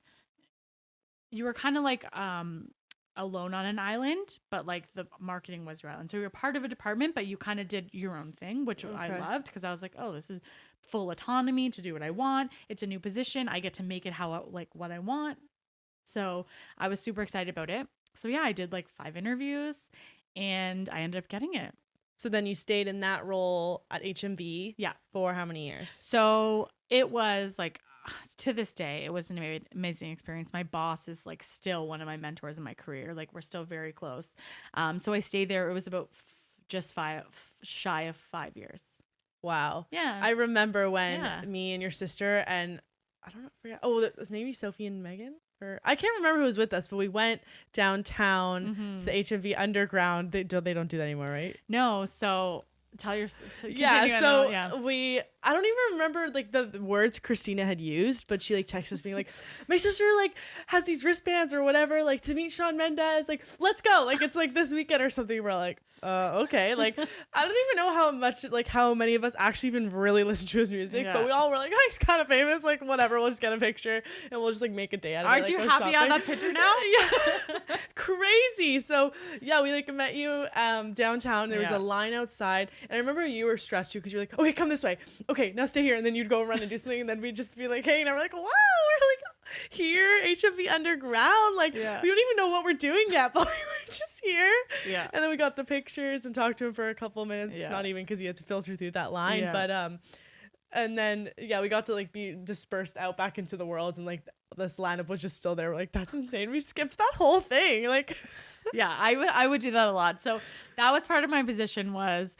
alone on an island, but like the marketing was your island. So you were part of a department, but you kind of did your own thing, which I loved, because I was like, oh, this is full autonomy to do what I want. It's a new position. I get to make it what I want. So I was super excited about it. So yeah, I did like 5 interviews and I ended up getting it. So then you stayed in that role at HMV Yeah. for how many years? So it was like, to this day, it was an amazing experience. My boss is like still one of my mentors in my career. Like we're still very close. So I stayed there. It was about shy of 5 years. Wow. Yeah. I remember when me and your sister and I don't know, forget. Oh, it was maybe Sophie and Megan. Or I can't remember who was with us, but we went downtown to the HMV Underground. They don't do that anymore, right? No. So tell your I don't even remember like the words Christina had used, but she like texted me like, my sister like has these wristbands or whatever, like to meet Shawn Mendes, like let's go, like it's like this weekend or something. We're like, okay, like I don't even know how many of us actually even really listen to his music, but we all were like, oh, he's kind of famous, like whatever, we'll just get a picture and we'll just like make a day out of it. Aren't you happy on that picture now? Yeah. Crazy. So yeah, we like met you downtown. There was a line outside, and I remember you were stressed too because you're like, okay, come this way. Okay, now stay here. And then you'd go run and do something, and then we'd just be like, hey, and we're like, wow, we're like here, HMV Underground. Like, we don't even know what we're doing yet, but we're just here. Yeah. And then we got the pictures and talked to him for a couple of minutes. Yeah. Not even because you had to filter through that line. Yeah. But, and then, we got to like be dispersed out back into the world, and like this lineup was just still there. We're like, that's insane. We skipped that whole thing. Like, yeah, I would do that a lot. So that was part of my position was,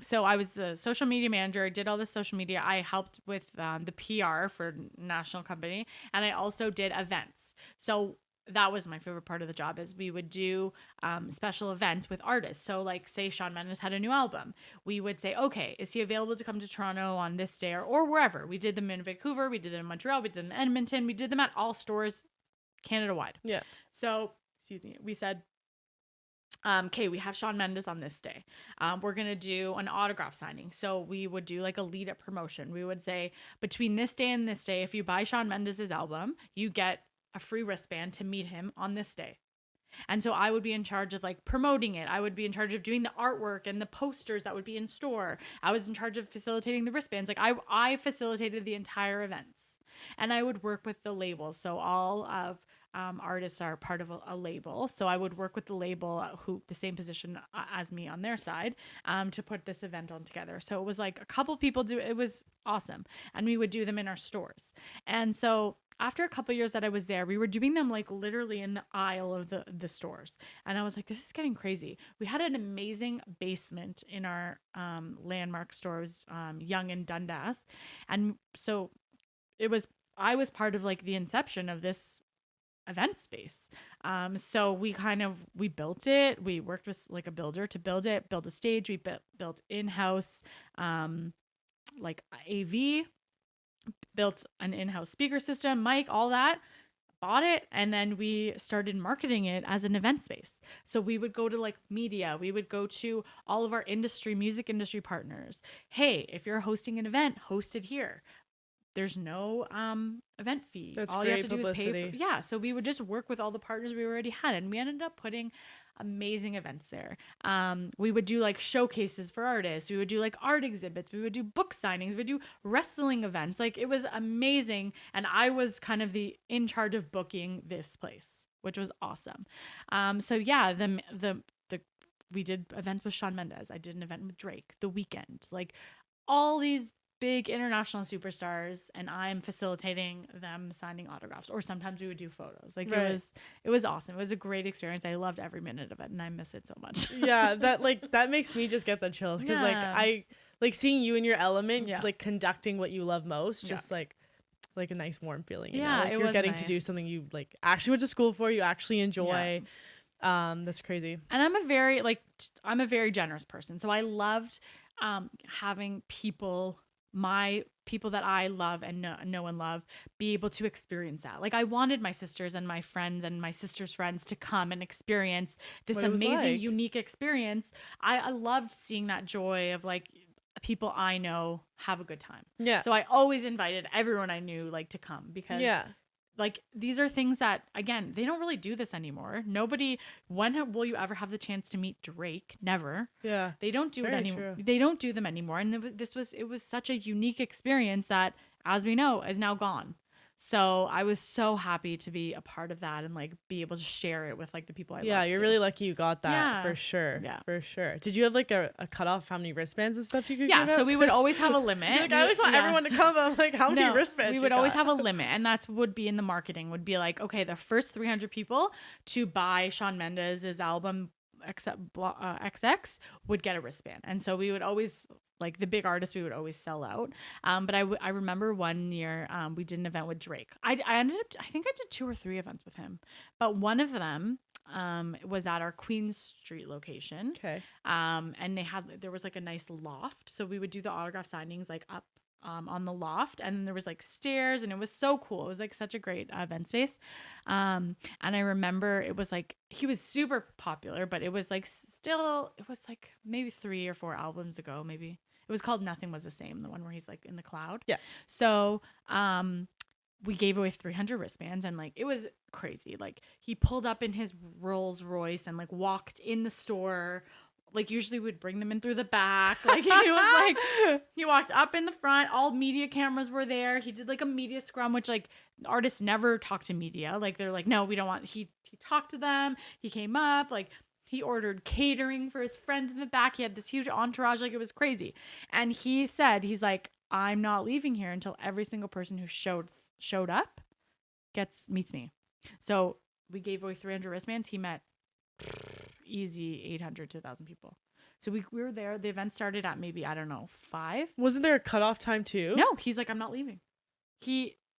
so I was the social media manager. I did all the social media. I helped with the PR for national company. And I also did events. So that was my favorite part of the job is we would do special events with artists. So like say Shawn Mendes had a new album. We would say, okay, is he available to come to Toronto on this day or wherever? We did them in Vancouver. We did them in Montreal. We did them in Edmonton. We did them at all stores Canada-wide. Yeah. So excuse me, we said, okay, we have Shawn Mendes on this day. We're going to do an autograph signing. So we would do like a lead up promotion. We would say between this day and this day, if you buy Shawn Mendes' album, you get a free wristband to meet him on this day. And so I would be in charge of like promoting it. I would be in charge of doing the artwork and the posters that would be in store. I was in charge of facilitating the wristbands. Like I facilitated the entire events, and I would work with the labels. So all of artists are part of a label. So I would work with the label who the same position as me on their side to put this event on together. So it was like a couple people it was awesome. And we would do them in our stores. And so after a couple years that I was there, we were doing them like literally in the aisle of the stores. And I was like, this is getting crazy. We had an amazing basement in our landmark stores, Yonge and Dundas. And so I was part of like the inception of this event space. So we built it. We worked with like a builder to build it, build a stage. We built in-house like AV, built an in-house speaker system, mic, all that, bought it, and then we started marketing it as an event space. So we would go to like media, we would go to all of our music industry partners. Hey, if you're hosting an event, host it here. There's no event fee. That's all great you have to publicity. do is pay so we would just work with all the partners we already had, and we ended up putting amazing events there. We would do like showcases for artists. We would do like art exhibits. We would do book signings. We would do wrestling events. Like it was amazing, and I was kind of in charge of booking this place, which was awesome. So yeah, we did events with Shawn Mendes. I did an event with Drake, The Weeknd, like all these big international superstars, and I'm facilitating them signing autographs, or sometimes we would do photos. Like it was awesome. It was a great experience. I loved every minute of it, and I miss it so much. Yeah, that makes me just get the chills because like I like seeing you in your element, like conducting what you love most, just like a nice warm feeling. You know? Like you're getting to do something you like actually went to school for, you actually enjoy. That's crazy. And I'm a very generous person, so I loved having people my people that I love and know and love be able to experience that. Like I wanted my sisters and my friends and my sister's friends to come and experience this What it was amazing, like. unique experience. I loved seeing that joy of like people I know have a good time. Yeah. So I always invited everyone I knew like to come because Yeah. like these are things that again they don't really do this anymore. Nobody. When will you ever have the chance to meet Drake? Never. Yeah. They don't do it Very anymore. true. They don't do them anymore. And it was such a unique experience that, as we know, is now gone. So I was so happy to be a part of that and like be able to share it with like the people I Yeah, love you're too. really lucky you got that Yeah. for sure. Yeah. For sure. Did you have like a cutoff how many wristbands and stuff you could Yeah, give so out? we would 'Cause always have a limit. you're like, I always want Yeah. everyone to come. I'm like, how many No, wristbands we you would always got? have a limit, and that's would be in the marketing would be like, okay, the first 300 people to buy Shawn Mendes' album XX would get a wristband. And so we would always, like the big artists, we would always sell out. But I remember one year we did an event with Drake. I ended up, I think I did 2 or 3 events with him, but one of them was at our Queen Street location. Okay. And there was like a nice loft. So we would do the autograph signings like up on the loft, and there was like stairs, and it was so cool. It was like such a great event space. And I remember it was like he was super popular, but it was like still it was like maybe 3 or 4 albums ago. Maybe it was called Nothing Was the Same, the one where he's like in the cloud. Yeah. So we gave away 300 wristbands, and like it was crazy. Like he pulled up in his Rolls Royce and like walked in the store. Like usually we'd bring them in through the back. Like he was like, he walked up in the front. All media cameras were there. He did like a media scrum, which like artists never talk to media. Like they're like, no, we don't want. He talked to them. He came up. Like he ordered catering for his friends in the back. He had this huge entourage. Like it was crazy. And he said, he's like, I'm not leaving here until every single person who showed up meets me. So we gave away 300 wristbands. He met easy 800 to 1,000 people. So we were there. The event started at maybe, I don't know, 5. Wasn't there a cutoff time too? No, he's like, I'm not leaving.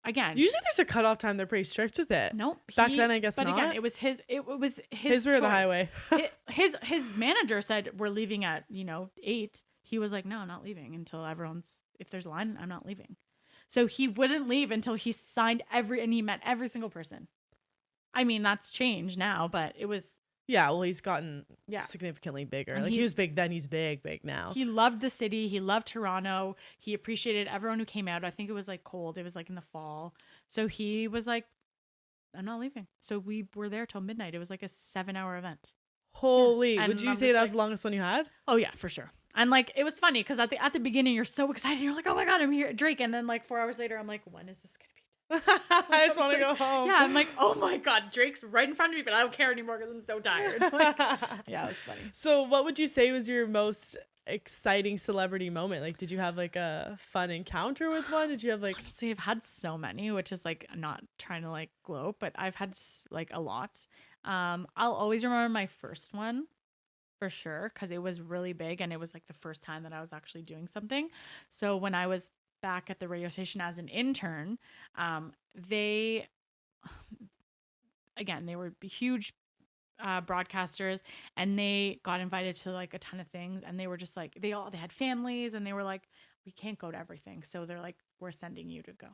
Again. Usually there's a cutoff time. They're pretty strict with it. No. Back then, I guess but not. But again, it was his His were choice. the highway. his manager said, we're leaving at, 8. He was like, no, I'm not leaving until if there's a line, I'm not leaving. So he wouldn't leave until he signed and he met every single person. I mean, that's changed now, but it was. Yeah, well, he's gotten significantly bigger. And like he was big then, he's big now. He loved the city. He loved Toronto. He appreciated everyone who came out. I think it was like cold. It was like in the fall. So he was like, I'm not leaving. So we were there till midnight. It was like a 7-hour event. Holy, Yeah. would you say that was the longest one you had? Oh yeah, for sure. And like, it was funny because at the beginning, you're so excited. You're like, oh my God, I'm here, Drake. And then like 4 hours later, I'm like, when is this going to be? I just want to go home. Yeah, I'm like, oh my God, Drake's right in front of me, but I don't care anymore because I'm so tired. Like, yeah, it was funny. So what would you say was your most exciting celebrity moment? Like, did you have like a fun encounter with one? Did you have like... Honestly, I've had so many, which is like not trying to like gloat, but I've had like a lot. I'll always remember my first one for sure because it was really big and it was like the first time that I was actually doing something. So when I was back at the radio station as an intern, they were huge broadcasters, and they got invited to like a ton of things, and they were just like they had families, and they were like, we can't go to everything, so they're like, we're sending you to go.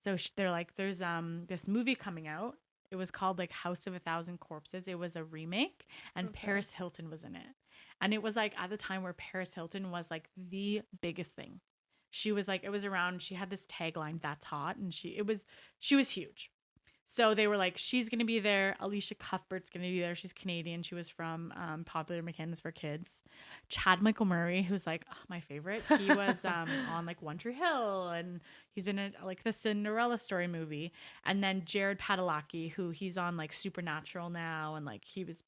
So they're like, there's this movie coming out. It was called like House of 1,000 Corpses. It was a remake, and Paris Hilton was in it, and it was like at the time where Paris Hilton was like the biggest thing. She was like, it was around, she had this tagline, that's hot. And she was huge. So they were like, she's going to be there. Alicia Cuthbert's going to be there. She's Canadian. She was from Popular Mechanics for Kids. Chad Michael Murray, who's like my favorite. He was on like One Tree Hill, and he's been in like the Cinderella Story movie. And then Jared Padalecki, who he's on like Supernatural now. And like he was.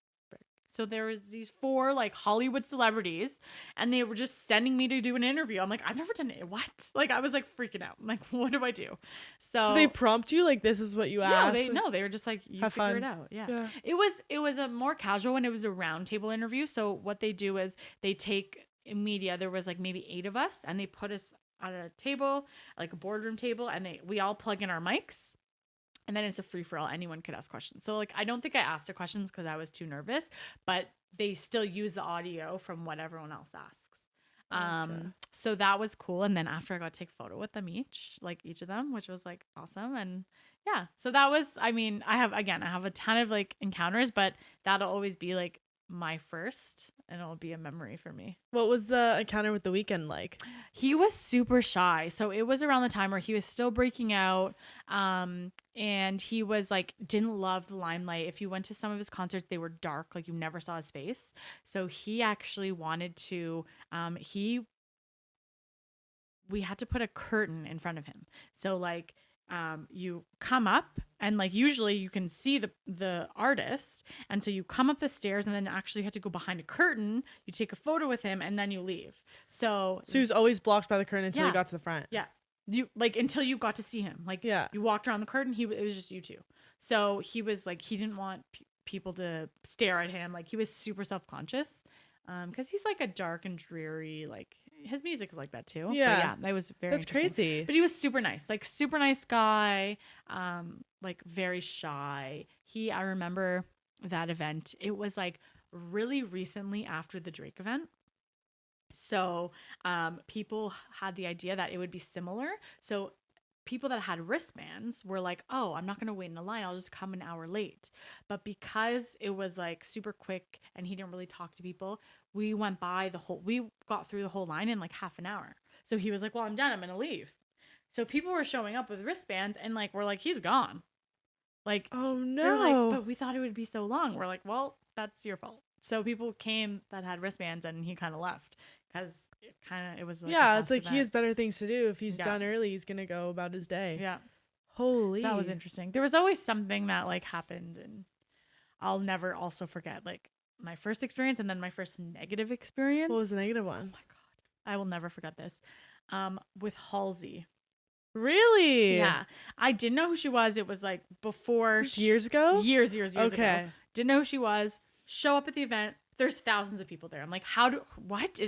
So there was these 4 like Hollywood celebrities, and they were just sending me to do an interview. I'm like, I've never done it. What? Like I was like freaking out. I'm like, what do I do? So did they prompt you like this is what you asked? They were just like, you have figure fun. it out. Yeah. It was a more casual one. It was a roundtable interview. So what they do is they take media. There was like maybe 8 of us, and they put us at a table, like a boardroom table, and we all plug in our mics. And then it's a free-for-all. Anyone could ask questions. So, like, I don't think I asked the questions because I was too nervous, but they still use the audio from what everyone else asks. Gotcha. So that was cool. And then after I got to take a photo with them each of them, which was like awesome. And yeah, so that was, I mean, I have a ton of like encounters, but that'll always be like my first, and it'll be a memory for me. What was the encounter with the weekend like? He was super shy. So it was around the time where he was still breaking out. And he was like, didn't love the limelight. If you went to some of his concerts, they were dark, like you never saw his face. So he actually wanted to, we had to put a curtain in front of him. So like, you come up and like usually you can see the artist, and so you come up the stairs and then actually you have to go behind a curtain, you take a photo with him, and then you leave. So he was always blocked by the curtain until Yeah. he got to the front. yeah, you like until you got to see him, like Yeah. you walked around the curtain, it was just you two. So he was like, he didn't want people to stare at him, like he was super self-conscious, because he's like a dark and dreary, like his music is like that too. Yeah. But yeah, that was very That's interesting. crazy. But he was super nice, like super nice guy, like very shy. I remember that event. It was like really recently after the Drake event. So people had the idea that it would be similar. So people that had wristbands were like, oh, I'm not going to wait in a line. I'll just come an hour late. But because it was like super quick and he didn't really talk to people, we got through the whole line in like half an hour. So he was like, well, I'm done. I'm going to leave. So people were showing up with wristbands and like, we're like, he's gone. Like, Oh they're no. like, but we thought it would be so long. We're like, well, that's your fault. So people came that had wristbands and he kind of left because it was like Yeah, a it's fast like he event. has better things to do. If he's Yeah. done early, he's gonna go about his day. Yeah. Holy. So that was interesting. There was always something that like happened, and I'll never also forget like my first experience and then my first negative experience. What was the negative Oh one? my God. I will never forget this. With Halsey. Really? Yeah. I didn't know who she was. It was like before Years ago? years ago. Okay. Didn't know who she was. Show up at the event. There's thousands of people there. I'm like, what?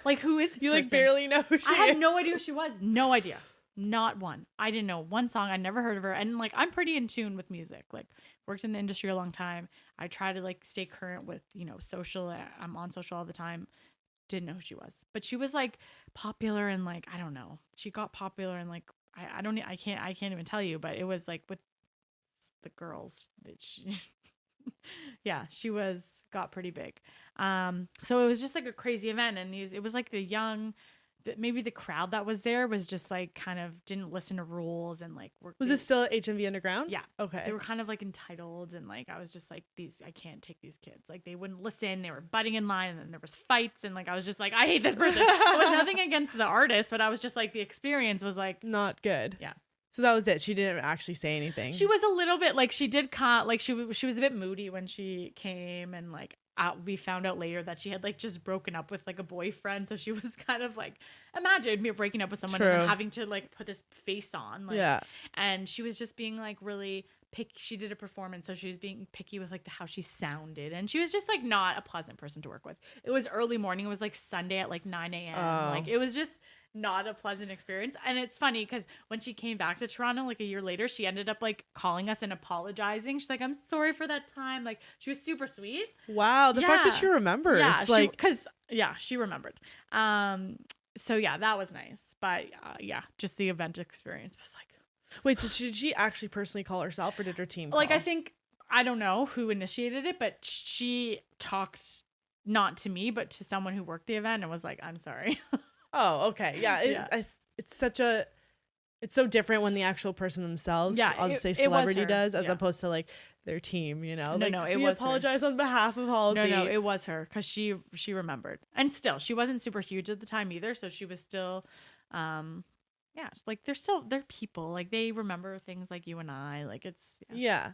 Like, who is this You like person? barely know who she I is. had no idea who she was. No idea. Not one. I didn't know one song. I never heard of her. And like, I'm pretty in tune with music. Like, worked in the industry a long time. I try to like stay current with, social. I'm on social all the time. Didn't know who she was, but she was like popular and like, I don't know. She got popular and like, I can't even tell you, but it was like with the girls that she, yeah, she got pretty big. So it was just like a crazy event, and it was like maybe the crowd that was there was just like kind of didn't listen to rules, and like Was this still at HMV Underground? Yeah. Okay. They were kind of like entitled, and like I was just like, I can't take these kids. Like they wouldn't listen. They were butting in line, and then there was fights, and like I was just like, I hate this person. It was nothing against the artist, but I was just like, the experience was like Not good. Yeah. So that was it. She didn't actually say anything. She was a little bit like, she did like she was a bit moody when she came, and like we found out later that she had like just broken up with like a boyfriend, so she was kind of like, imagine me breaking up with someone and True. then having to like put this face on, like, Yeah. and she was just being like really picky. She did a performance, so she was being picky with like how she sounded, and she was just like not a pleasant person to work with. It was early morning. It was like Sunday at like 9 a.m. Oh. Like it was just not a pleasant experience. And it's funny because when she came back to Toronto like a year later, she ended up like calling us and apologizing. She's like, I'm sorry for that time. Like she was super sweet. Wow. The fact that Yeah. she remembers. Yeah, like, she remembered. So yeah, that was nice. But yeah, just the event experience was like, wait, so did she actually personally call herself, or did her team like, call? I think, I don't know who initiated it, but she talked not to me, but to someone who worked the event, and was like, I'm sorry. Oh, okay. Yeah. It's so different when the actual person themselves, Yeah, I'll just say it was celebrity her. does, as Yeah. opposed to like their team, No, like, no, it we was her. apologize on behalf of Halsey. No, it was her, because she remembered. And still, she wasn't super huge at the time either, so she was still, yeah, like they're people. Like they remember things like you and I. Like it's Yeah.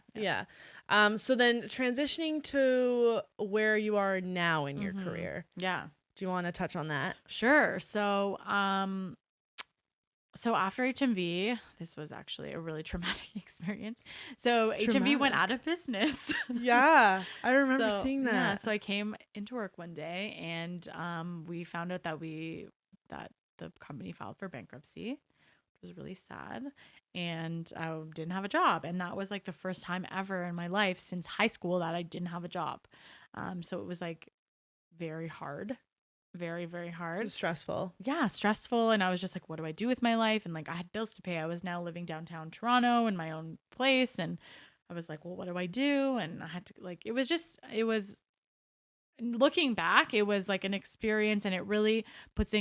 So then transitioning to where you are now in your career. Yeah. Do you want to touch on that? Sure. So after HMV, this was actually a really traumatic experience. So HMV went out of business. Yeah. I remember seeing that. Yeah, so I came into work one day, and we found out that the company filed for bankruptcy, which was really sad. And I didn't have a job. And that was like the first time ever in my life since high school that I didn't have a job. So it was like very hard. very, very hard. Stressful. Yeah, stressful. And I was just like, what do I do with my life? And like, I had bills to pay. I was now living downtown Toronto in my own place. And I was like, well, what do I do? And I had to like, it was looking back, it was like an experience, and it really puts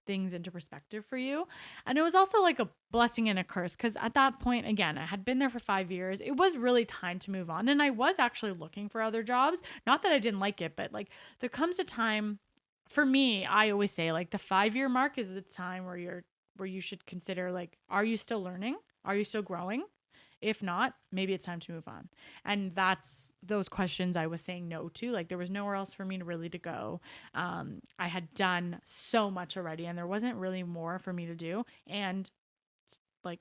things into perspective for you. And it was also like a blessing and a curse, because at that point, again, I had been there for 5 years. It was really time to move on, and I was actually looking for other jobs. Not that I didn't like it, but like there comes a time for me, I always say like the 5-year mark is the time where you should consider like, are you still learning? Are you still growing? If not, maybe it's time to move on. And that's those questions I was saying no to. Like there was nowhere else for me to go. I had done so much already, and there wasn't really more for me to do. And like,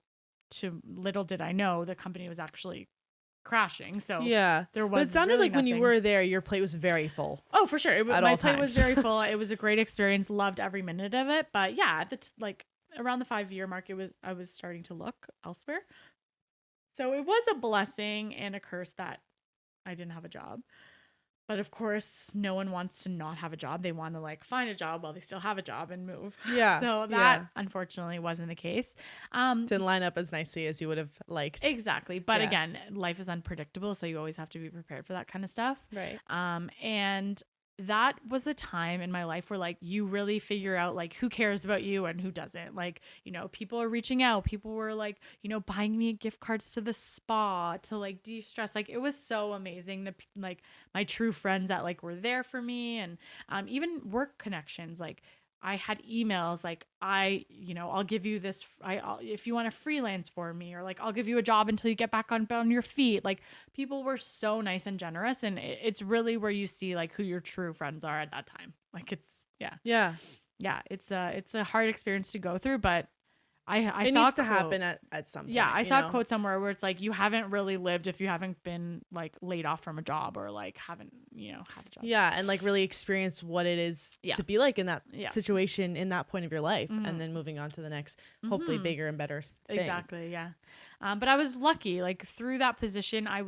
to little did I know, the company was actually crashing. So there was. But it sounded really like when you nothing. were there, your plate was very full. Oh, for sure. My plate was times. very full. It was a great experience. Loved every minute of it. But yeah, like around the 5-year mark, I was starting to look elsewhere. So it was a blessing and a curse that I didn't have a job. But of course, no one wants to not have a job. They want to like find a job while they still have a job and move. Yeah. So that unfortunately wasn't the case. Didn't line up as nicely as you would have liked. Exactly. But again, life is unpredictable. So you always have to be prepared for that kind of stuff. Right. And that was the time in my life where like you really figure out like who cares about you and who doesn't. Like, you know, people are reaching out. People were like, you know, buying me gift cards to the spa to like de-stress. Like it was so amazing. Like my true friends that like were there for me, and even work connections. Like I had emails like, I'll give you this. If you want to freelance for me, or like, I'll give you a job until you get back on your feet. Like people were so nice and generous. And it's really where you see like who your true friends are at that time. Like it's a hard experience to go through, but it needs to happen at some point. Yeah, I saw a quote somewhere where it's like, you haven't really lived if you haven't been like laid off from a job, or like haven't, had a job. Yeah, and like really experience what it is to be like in that situation, in that point of your life, and then moving on to the next, hopefully bigger and better thing. Exactly, yeah. But I was lucky, like through that position, I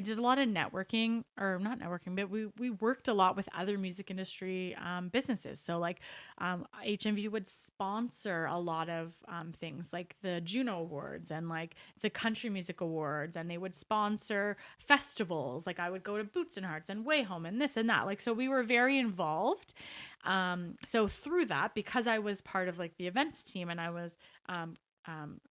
did a lot of networking, or not networking, but we worked a lot with other music industry businesses. So like HMV would sponsor a lot of things like the Juno Awards and like the Country Music Awards, and they would sponsor festivals. Like I would go to Boots and Hearts and Way Home and this and that. Like, so we were very involved. So through that, because I was part of like the events team, and I was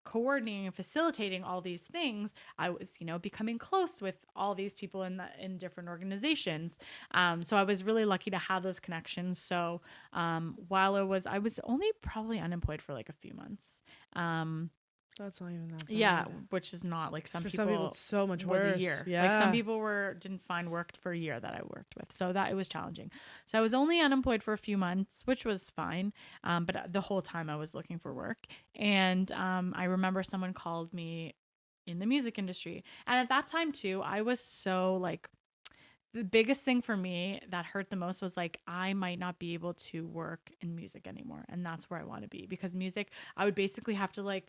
coordinating and facilitating all these things, I was, becoming close with all these people in different organizations. So I was really lucky to have those connections. So while I was only probably unemployed for like a few months. That's not even that bad. Yeah, which is not like some people. It's so much was worse. A year. Yeah, like some people didn't find work for a year that I worked with, so that it was challenging. So I was only unemployed for a few months, which was fine. But the whole time I was looking for work, and I remember someone called me in the music industry, and at that time too, I was so like. The biggest thing for me that hurt the most was like, I might not be able to work in music anymore, and that's where I want to be, because music, I would basically have to like.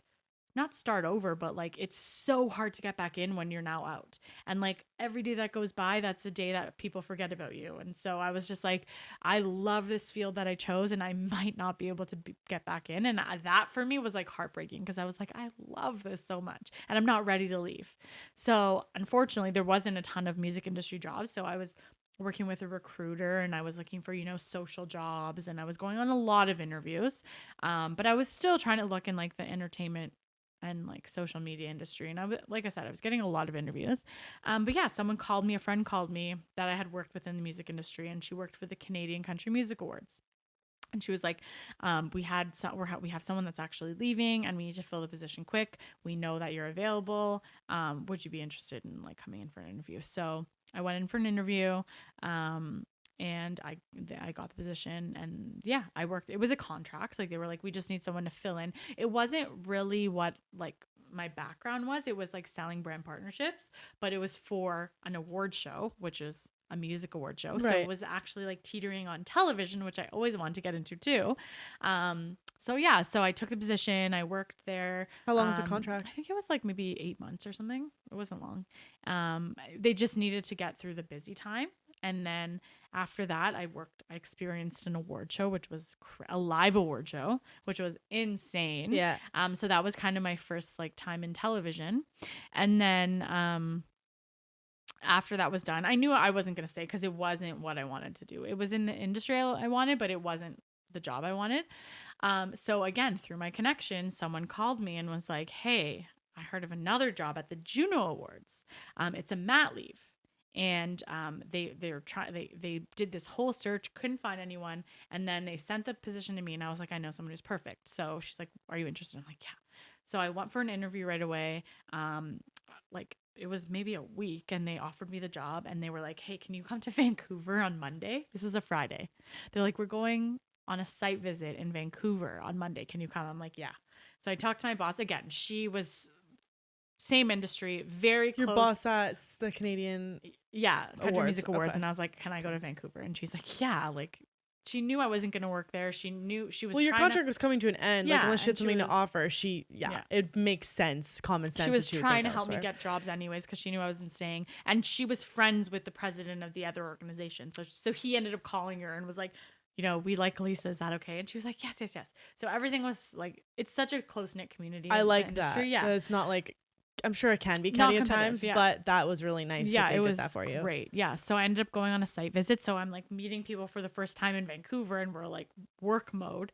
Not start over, but like it's so hard to get back in when you're now out. And like every day that goes by, that's the day that people forget about you. And so I was just like, I love this field that I chose, and I might not be able to get back in. And that for me was like heartbreaking, because I was like, I love this so much and I'm not ready to leave. So unfortunately, there wasn't a ton of music industry jobs. So I was working with a recruiter, and I was looking for, social jobs, and I was going on a lot of interviews. But I was still trying to look in like the entertainment and like social media industry. And like I said, I was getting a lot of interviews. But yeah, a friend called me that I had worked with in the music industry, and she worked for the Canadian Country Music Awards. And she was like, we have someone that's actually leaving, and we need to fill the position quick. We know that you're available. Would you be interested in like coming in for an interview? So I went in for an interview. And I got the position, and yeah, I worked. It was a contract. Like they were like, we just need someone to fill in. It wasn't really what like my background was. It was like selling brand partnerships, but it was for an award show, which is a music award show. Right. So it was actually like teetering on television, which I always wanted to get into too. So I took the position. I worked there. How long was the contract? I think it was like maybe 8 months or something. It wasn't long. They just needed to get through the busy time. And then after that, I experienced an award show, which was a live award show, which was insane. Yeah. So that was kind of my first like time in television. And then after that was done, I knew I wasn't going to stay because it wasn't what I wanted to do. It was in the industry I wanted, but it wasn't the job I wanted. So again, through my connection, someone called me and was like, hey, I heard of another job at the Juno Awards. It's a mat leave. And they did this whole search, couldn't find anyone, and then they sent the position to me, and I was like, I know someone who's perfect. So she's like, are you interested? I'm like, yeah. So I went for an interview right away. Like it was maybe a week, and they offered me the job, and they were like, hey, can you come to Vancouver on Monday? This was a Friday. They're like, we're going on a site visit in Vancouver on Monday. Can you come? I'm like, yeah. So I talked to my boss again. She was same industry, very close. Your boss at the Canadian Country Music Awards. Okay. And I was like, can I go to Vancouver? And she's like, yeah. Like she knew I wasn't going to work there. She knew she was. Well, your contract was coming to an end. Yeah, like unless she had something to offer, yeah, it makes sense. Common sense. She was trying to help me get jobs anyways because she knew I wasn't staying, and she was friends with the president of the other organization. So he ended up calling her and was like, you know, we like Elyssa. Is that okay? And she was like, yes, yes, yes. So everything was like, it's such a close knit community. I like that. Yeah, it's not like. I'm sure it can be catty at times, but that was really nice. Yeah, that they it was did that for you. Great. Yeah. So I ended up going on a site visit. So I'm like meeting people for the first time in Vancouver, and we're like work mode.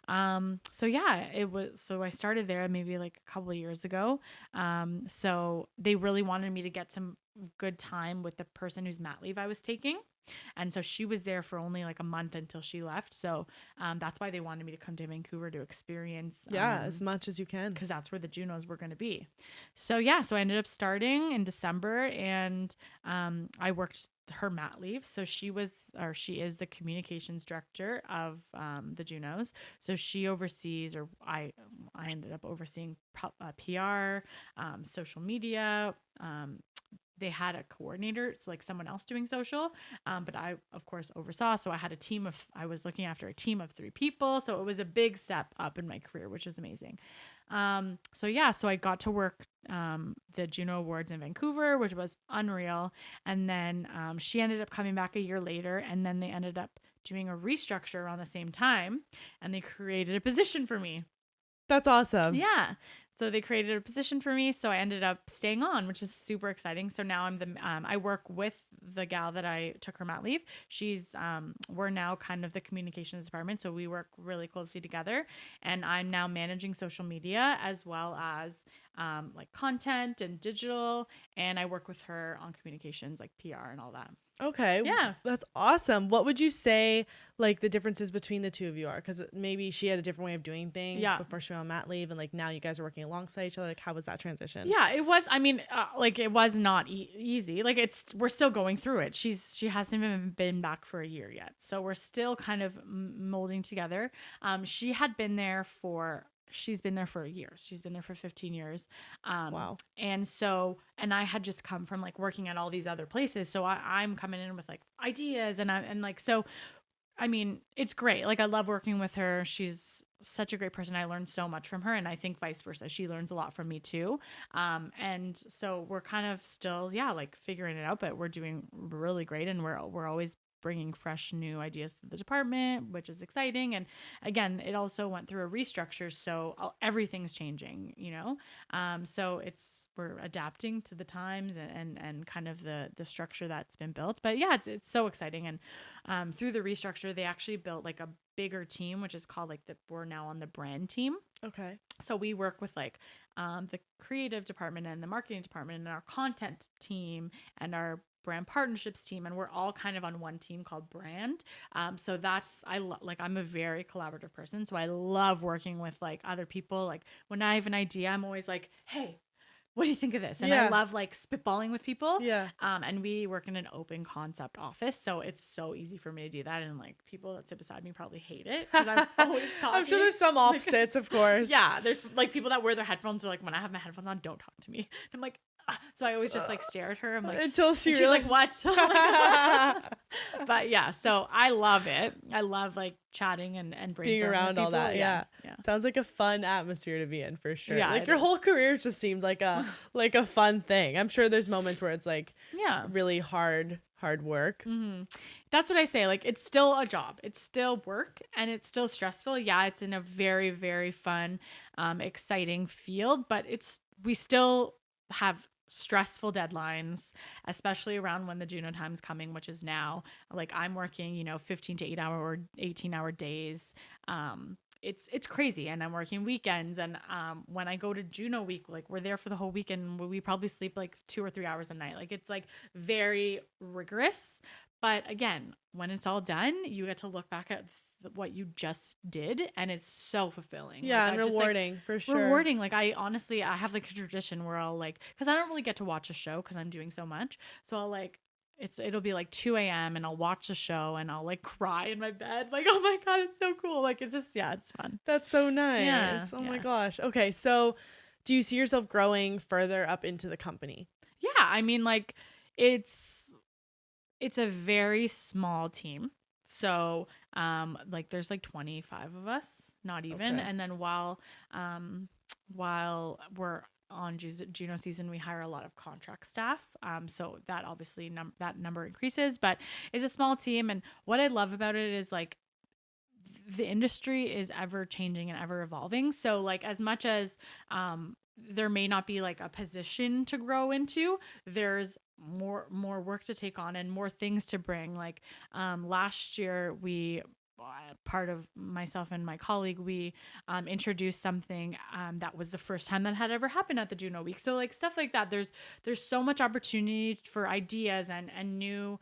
So yeah, it was. So I started there maybe like a couple of years ago. So they really wanted me to get some good time with the person whose mat leave I was taking. And so she was there for only like a month until she left. So that's why they wanted me to come to Vancouver to experience. As much as you can. Because that's where the Junos were going to be. So yeah, so I ended up starting in December, and I worked her mat leave. So she is the communications director of the Junos. So she oversees, or I ended up overseeing PR, social media. They had a coordinator. It's like someone else doing social. But I, of course, oversaw. So I had I was looking after a team of 3 people. So it was a big step up in my career, which is amazing. So I got to work the Juno Awards in Vancouver, which was unreal. And then she ended up coming back a year later, and then they ended up doing a restructure around the same time, and they created a position for me. That's awesome. Yeah. So they created a position for me. So I ended up staying on, which is super exciting. So now I work with the gal that I took her mat leave. We're now kind of the communications department. So we work really closely together, and I'm now managing social media as well as like content and digital. And I work with her on communications, like PR and all that. Okay. Yeah. That's awesome. What would you say like the differences between the two of you are? Because maybe she had a different way of doing things before she went on mat leave, and like now you guys are working alongside each other. Like how was that transition? Yeah, it was. I mean, like it was not easy. Like we're still going through it. She hasn't even been back for a year yet. So we're still kind of molding together. She's been there for years. She's been there for 15 years. Wow. And I had just come from like working at all these other places. So I'm coming in with like ideas I mean, it's great. Like I love working with her. She's such a great person. I learned so much from her, and I think vice versa. She learns a lot from me too. And so we're kind of still, like figuring it out, but we're doing really great, and we're always bringing fresh new ideas to the department, which is exciting. And again, it also went through a restructure, so everything's changing, you know. So we're adapting to the times and kind of the structure that's been built. But yeah, it's so exciting. And through the restructure, they actually built like a bigger team, which is called like we're now on the brand team. Okay. So we work with like the creative department and the marketing department and our content team and our brand partnerships team, and we're all kind of on one team called brand. So I'm a very collaborative person, so I love working with like other people. Like when I have an idea, I'm always like, hey, what do you think of this? And I love like spitballing with people. Yeah. And we work in an open concept office, so it's so easy for me to do that. And like people that sit beside me probably hate it because I'm always talking. I'm sure there's some opposites, of course. Yeah, there's like people that wear their headphones. They're like, when I have my headphones on, don't talk to me. And I'm like, so I always just like stare at her. I'm like, until she's like, what? But yeah, so I love it. I love like chatting and brainstorming being around all that. Yeah. Sounds like a fun atmosphere to be in for sure. Yeah, like your whole career just seemed like a fun thing. I'm sure there's moments where it's like really hard hard work. That's what I say. Like, it's still a job. It's still work and it's still stressful. Yeah, it's in a very, very fun, exciting field, but we still have stressful deadlines, especially around when the Juno time's coming, which is now. Like, I'm working, 15 to 8 hour or 18-hour days. It's crazy, and I'm working weekends, and when I go to Juno week, like, we're there for the whole weekend. We probably sleep like 2 or 3 hours a night. Like, it's like very rigorous, but again, when it's all done, you get to look back at what you just did, and it's so fulfilling. Yeah, like, and rewarding, for sure. Rewarding. Like, I honestly, I have like a tradition where I'll like, because I don't really get to watch a show because I'm doing so much, so I'll like, it'll be like 2 a.m. and I'll watch the show and I'll like cry in my bed. Like, oh my God, it's so cool. Like, it's just, yeah, it's fun. That's so nice. Yeah, oh my gosh. Okay. So do you see yourself growing further up into the company? Yeah. I mean, like, it's a very small team. So, like, there's like 25 of us, not even. Okay. And then while we're on Juno season, we hire a lot of contract staff. So that obviously that number increases, but it's a small team. And what I love about it is, like, the industry is ever changing and ever evolving. So, like, as much as there may not be like a position to grow into, there's more work to take on and more things to bring. Like, last year, part of myself and my colleague, we introduced something that was the first time that had ever happened at the Juno Week. So, like, stuff like that. There's so much opportunity for ideas and new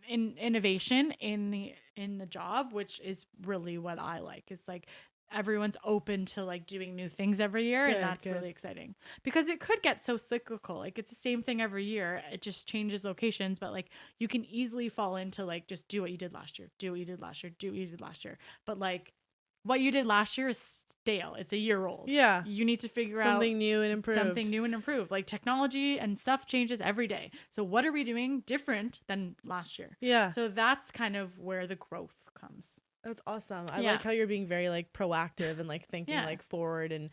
innovation in the job, which is really what I like. It's like everyone's open to like doing new things every year, and that's really exciting, because it could get so cyclical. Like, it's the same thing every year, it just changes locations, but like, you can easily fall into like, just do what you did last year, do what you did last year, do what you did last year. But like, what you did last year is stale. It's a year old. Yeah. You need to figure out something new and improved. Like, technology and stuff changes every day. So what are we doing different than last year? Yeah. So that's kind of where the growth comes. That's awesome. I like how you're being very like proactive and like thinking like forward and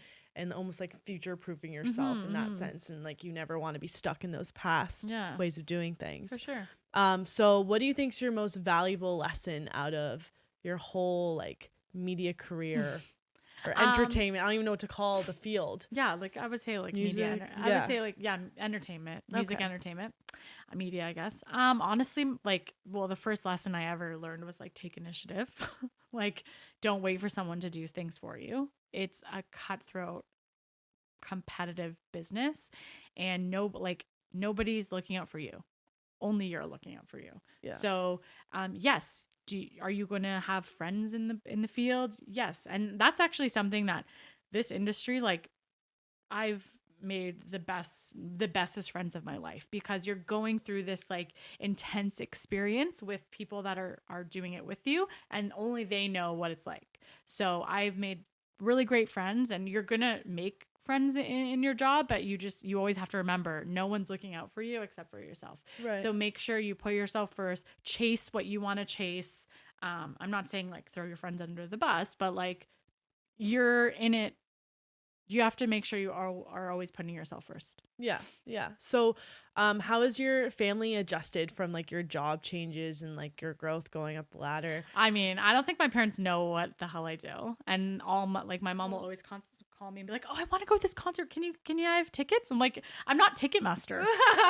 almost like future proofing yourself in that sense. And like, you never want to be stuck in those past ways of doing things. For sure. So what do you think is your most valuable lesson out of your whole like media career or entertainment? I don't even know what to call the field. Yeah. Like, I would say like music. Media. I would say like, entertainment, music, entertainment, media, I guess. Honestly, like, well, the first lesson I ever learned was like, take initiative. Like, don't wait for someone to do things for you. It's a cutthroat, competitive business, and nobody's looking out for you. Only you're looking out for you. Yeah. So, yes. Are you going to have friends in the field? Yes. And that's actually something that this industry, like, I've made the bestest friends of my life, because you're going through this like intense experience with people that are doing it with you, and only they know what it's like. So I've made really great friends, and you're going to make friends in your job, but you always have to remember, no one's looking out for you except for yourself. Right. So make sure you put yourself first, chase what you want to chase. I'm not saying like throw your friends under the bus, but like, you're in it. You have to make sure you are always putting yourself first. Yeah. Yeah. So, how has your family adjusted from like your job changes and like your growth going up the ladder? I mean, I don't think my parents know what the hell I do. And my mom will always call me and be like, "Oh, I want to go to this concert. Can you have tickets?" I'm like, "I'm not Ticketmaster."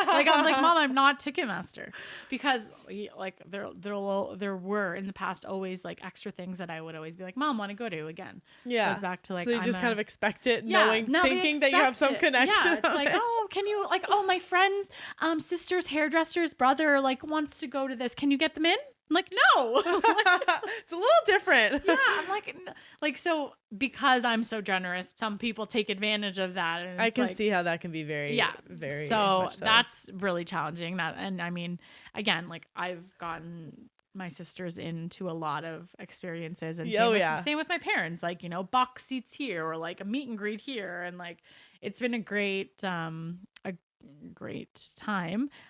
Like, I'm like, "Mom, I'm not Ticketmaster," because like there were in the past always like extra things that I would always be like, "Mom, want to go to again." Yeah. Goes back to like, so you just kind of expect it, thinking that you have some connection. Yeah, it's like, "Oh, can you like, oh, my friend's sister's hairdresser's brother like wants to go to this. Can you get them in?" I'm like, "No." It's a little different. Yeah, I'm like, so because I'm so generous, some people take advantage of that. And I can see how that can be very. So that's really challenging. And I mean, again, like, I've gotten my sisters into a lot of experiences, and same with my parents, like, box seats here or like a meet and greet here, and like, it's been a great time.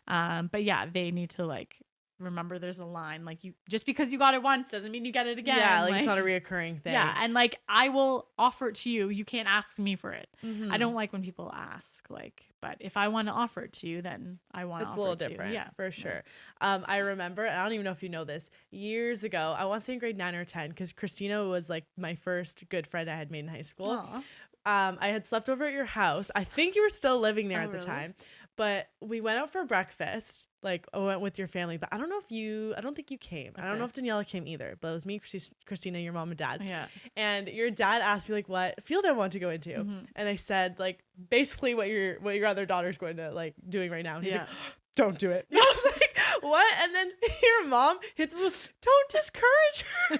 But yeah, they need to like remember there's a line, like, you just because you got it once doesn't mean you get it again. Yeah, like it's not a reoccurring thing. Yeah, and like I will offer it to you. You can't ask me for it. Mhm. I don't like when people ask, like, but if I want to offer it to you, then I want to It's a offer little it to different, you. Yeah, for sure. I remember, and I don't even know if you know this, years ago, I want to say in grade 9 or 10, because Christina was like my first good friend I had made in high school. Aw. I had slept over at your house. I think you were still living there Oh, at the really? time, but we went out for breakfast. Like, I went with your family, but I don't think you came. I don't know if Daniela came either, but it was me, Christina, your mom and dad. Yeah. And your dad asked me like what field I want to go into. Mhm. And I said like basically what your other daughter's going to like doing right now. And he's Yeah. like, don't do it. And I was like, what? And then your mom hits me with, don't discourage her.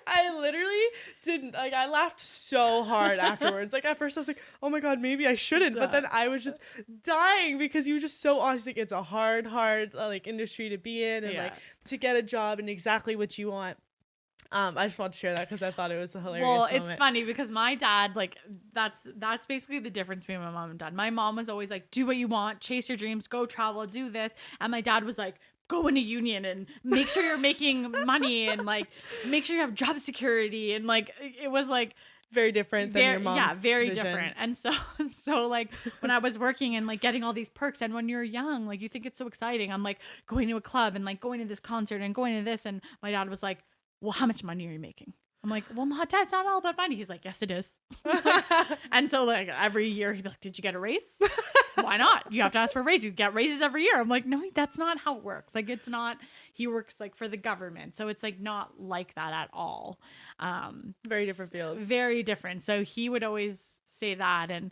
I literally didn't, like, I laughed so hard afterwards. Like, at first I was like, oh my God, maybe I shouldn't. But then I was just dying because you were just so honest. Like, it's a hard, like, industry to be in and, like, to get a job and exactly what you want. I just wanted to share that because I thought it was a hilarious moment. It's funny because my dad, like, that's basically the difference between my mom and dad. My mom was always like, do what you want, chase your dreams, go travel, do this. And my dad was like, go in a union and make sure you're making money and like make sure you have job security. And like, it was like very different than your mom's very vision. different. And so like when I was working and like getting all these perks, and when you're young, like you think it's so exciting. I'm like going to a club and like going to this concert and going to this. And my dad was like, well, how much money are you making? I'm like, well, my dad's not all about money. He's like, yes, it is. And so like every year he'd be like, did you get a raise? Why not? You have to ask for a raise. You get raises every year. I'm like, no, that's not how it works. Like, it's not, he works like for the government. So it's like not like that at all. Very different fields. Very different. So he would always say that. And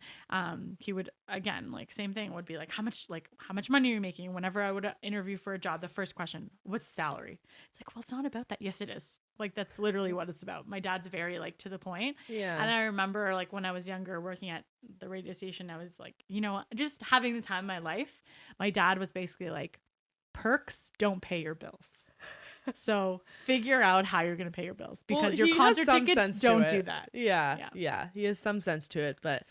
he would, again, like same thing, would be like, how much money are you making? Whenever I would interview for a job, the first question, what's the salary? It's like, well, it's not about that. Yes, it is. Like, that's literally what it's about. My dad's very like to the point. Yeah. And I remember like when I was younger working at the radio station, I was like, you know, just having the time of my life. My dad was basically like, perks don't pay your bills. So figure out how you're going to pay your bills, because your concert tickets don't do that. Yeah. He has some sense to it, but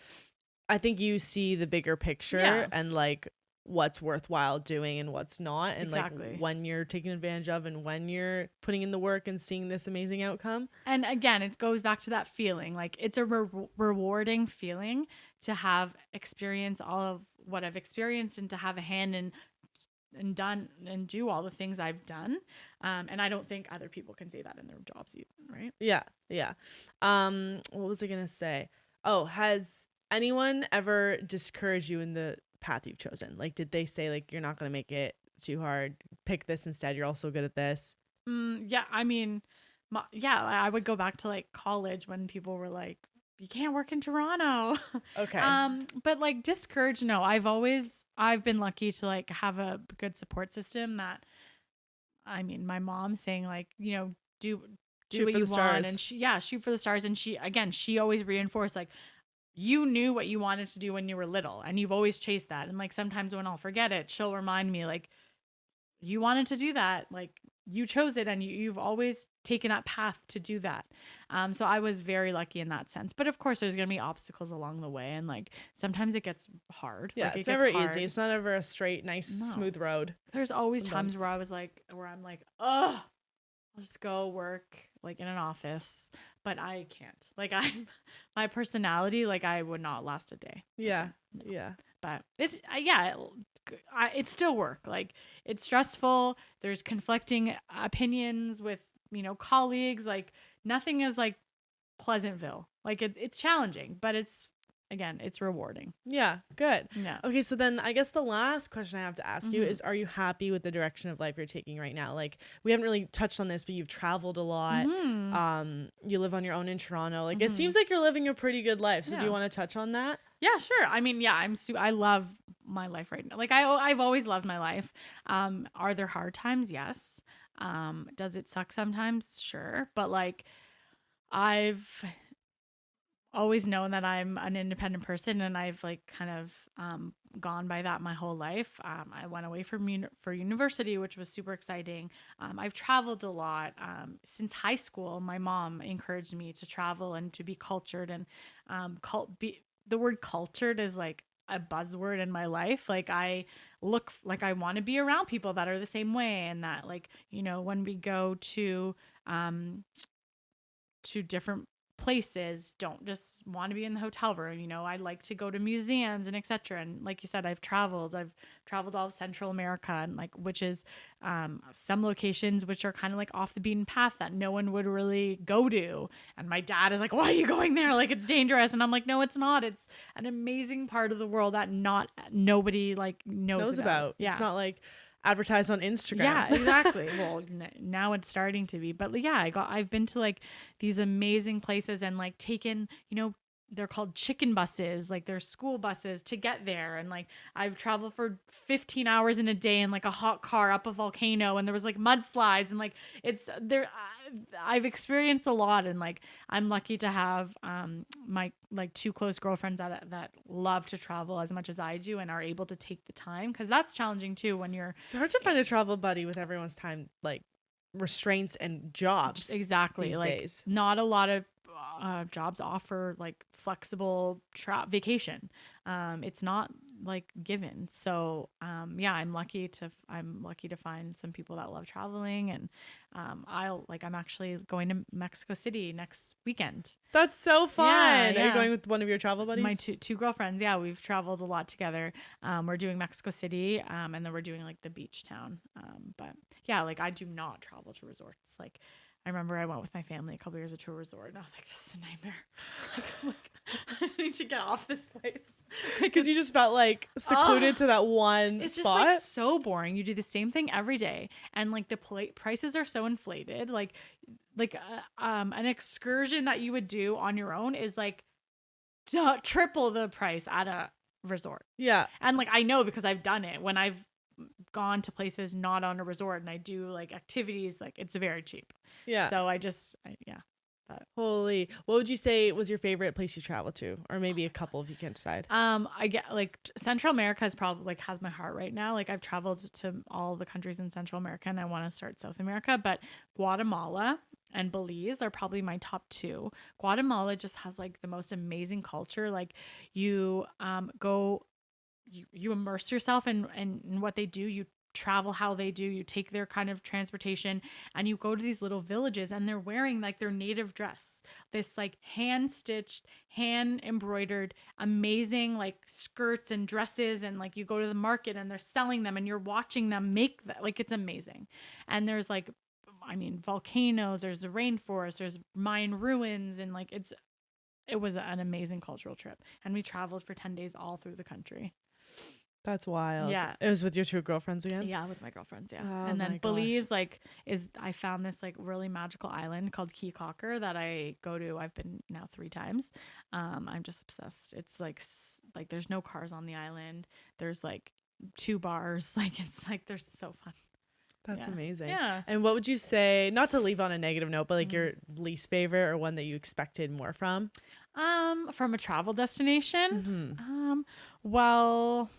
I think you see the bigger picture and like what's worthwhile doing and what's not, and like when you're taking advantage of and when you're putting in the work and seeing this amazing outcome. And again, it goes back to that feeling. Like, it's a rewarding feeling to have experience all of what I've experienced and to have a hand and done and do all the things I've done. And I don't think other people can say that in their jobs either, right? Yeah. What was I gonna say? Oh, has anyone ever discouraged you in the path you've chosen? Like, did they say like, you're not gonna make it too hard, pick this instead, you're also good at this? Yeah, I mean, I would go back to like college when people were like, you can't work in Toronto. Okay. But like discouraged, no. I've been lucky to like have a good support system. That, I mean, my mom saying like, you know, do what you want, and shoot for the stars. And she always reinforced like, you knew what you wanted to do when you were little, and you've always chased that. And like sometimes when I'll forget it, she'll remind me like, you wanted to do that, like you chose it, and you've always taken that path to do that. So I was very lucky in that sense. But of course, there's gonna be obstacles along the way, and like sometimes it gets hard. Yeah, like, it's never easy. It's not ever a straight, nice, smooth road. There's always times where I'm like, oh, I'll just go work like in an office, but I can't. Like, my personality, like I would not last a day. Yeah. But it's it's still work. Like, it's stressful. There's conflicting opinions with, you know, colleagues. Like, nothing is like Pleasantville. Like, it's challenging, but it's rewarding. Yeah, good. Yeah. Okay, so then I guess the last question I have to ask you is, are you happy with the direction of life you're taking right now? Like, we haven't really touched on this, but you've traveled a lot. You live on your own in Toronto. Like, it seems like you're living a pretty good life. So do you want to touch on that? Yeah, sure. I mean, yeah, I love my life right now. Like, I've always loved my life. Are there hard times? Yes. Does it suck sometimes? Sure. But like, I've always known that I'm an independent person, and I've like kind of gone by that my whole life. I went away for university, which was super exciting. I've traveled a lot. Since high school, my mom encouraged me to travel and to be cultured, and the word cultured is like a buzzword in my life. Like I look like I want to be around people that are the same way, and that like, you know, when we go to different places, don't just want to be in the hotel room. You know, I like to go to museums and etc. And like you said, I've traveled all of Central America, and like, which is some locations which are kind of like off the beaten path that no one would really go to. And my dad is like, why are you going there? Like, it's dangerous. And I'm like, no, it's not. It's an amazing part of the world that nobody like knows about. Yeah. It's not like advertised on Instagram. Yeah, exactly. Well, now it's starting to be, but yeah, I've been to like these amazing places and like taken, you know, they're called chicken buses, like they're school buses to get there. And like I've traveled for 15 hours in a day in like a hot car up a volcano, and there was like mudslides, and like it's there. I've experienced a lot, and like I'm lucky to have my like two close girlfriends that love to travel as much as I do and are able to take the time, because that's challenging too when you're. It's hard to find a travel buddy with everyone's time like restraints and jobs. Exactly. These like days. Not a lot of jobs offer like flexible vacation. It's not like given. So yeah, I'm lucky to find some people that love traveling, and I'm actually going to Mexico City next weekend. That's so fun. Yeah. Are you going with one of your travel buddies? My two girlfriends. Yeah, we've traveled a lot together. We're doing Mexico City, and then we're doing like the beach town. But yeah, like I do not travel to resorts. Like I remember I went with my family a couple years to a resort, and I was like, this is a nightmare. I need to get off this place. Because you just felt like secluded to that one it's spot. Just like so boring. You do the same thing every day, and like the prices are so inflated. Like an excursion that you would do on your own is like triple the price at a resort. Yeah. And like I know, because I've done it when I've gone to places not on a resort and I do like activities, like it's very cheap. Yeah. So Holy, what would you say was your favorite place you traveled to, or maybe a couple if you can't decide? I get like Central America is probably like has my heart right now. Like I've traveled to all the countries in Central America, and I want to start South America, but Guatemala and Belize are probably my top two. Guatemala just has like the most amazing culture. Like you you immerse yourself in what they do. You travel how they do. You take their kind of transportation, and you go to these little villages, and they're wearing like their native dress, this like hand stitched, hand embroidered, amazing like skirts and dresses. And like you go to the market and they're selling them, and you're watching them make that. Like it's amazing. And there's like, I mean, volcanoes, there's the rainforest, there's Mayan ruins, and like it was an amazing cultural trip. And we traveled for 10 days all through the country. That's wild. Yeah. It was with your two girlfriends again? Yeah, with my girlfriends, yeah. Oh and then my Belize, gosh. I found this like really magical island called Key Cocker that I go to. I've been now 3 times. I'm just obsessed. It's like there's no cars on the island. There's like 2 bars. Like it's like they're so fun. That's amazing. Yeah. And what would you say, not to leave on a negative note, but like your least favorite or one that you expected more from? From a travel destination? Mm-hmm. Well,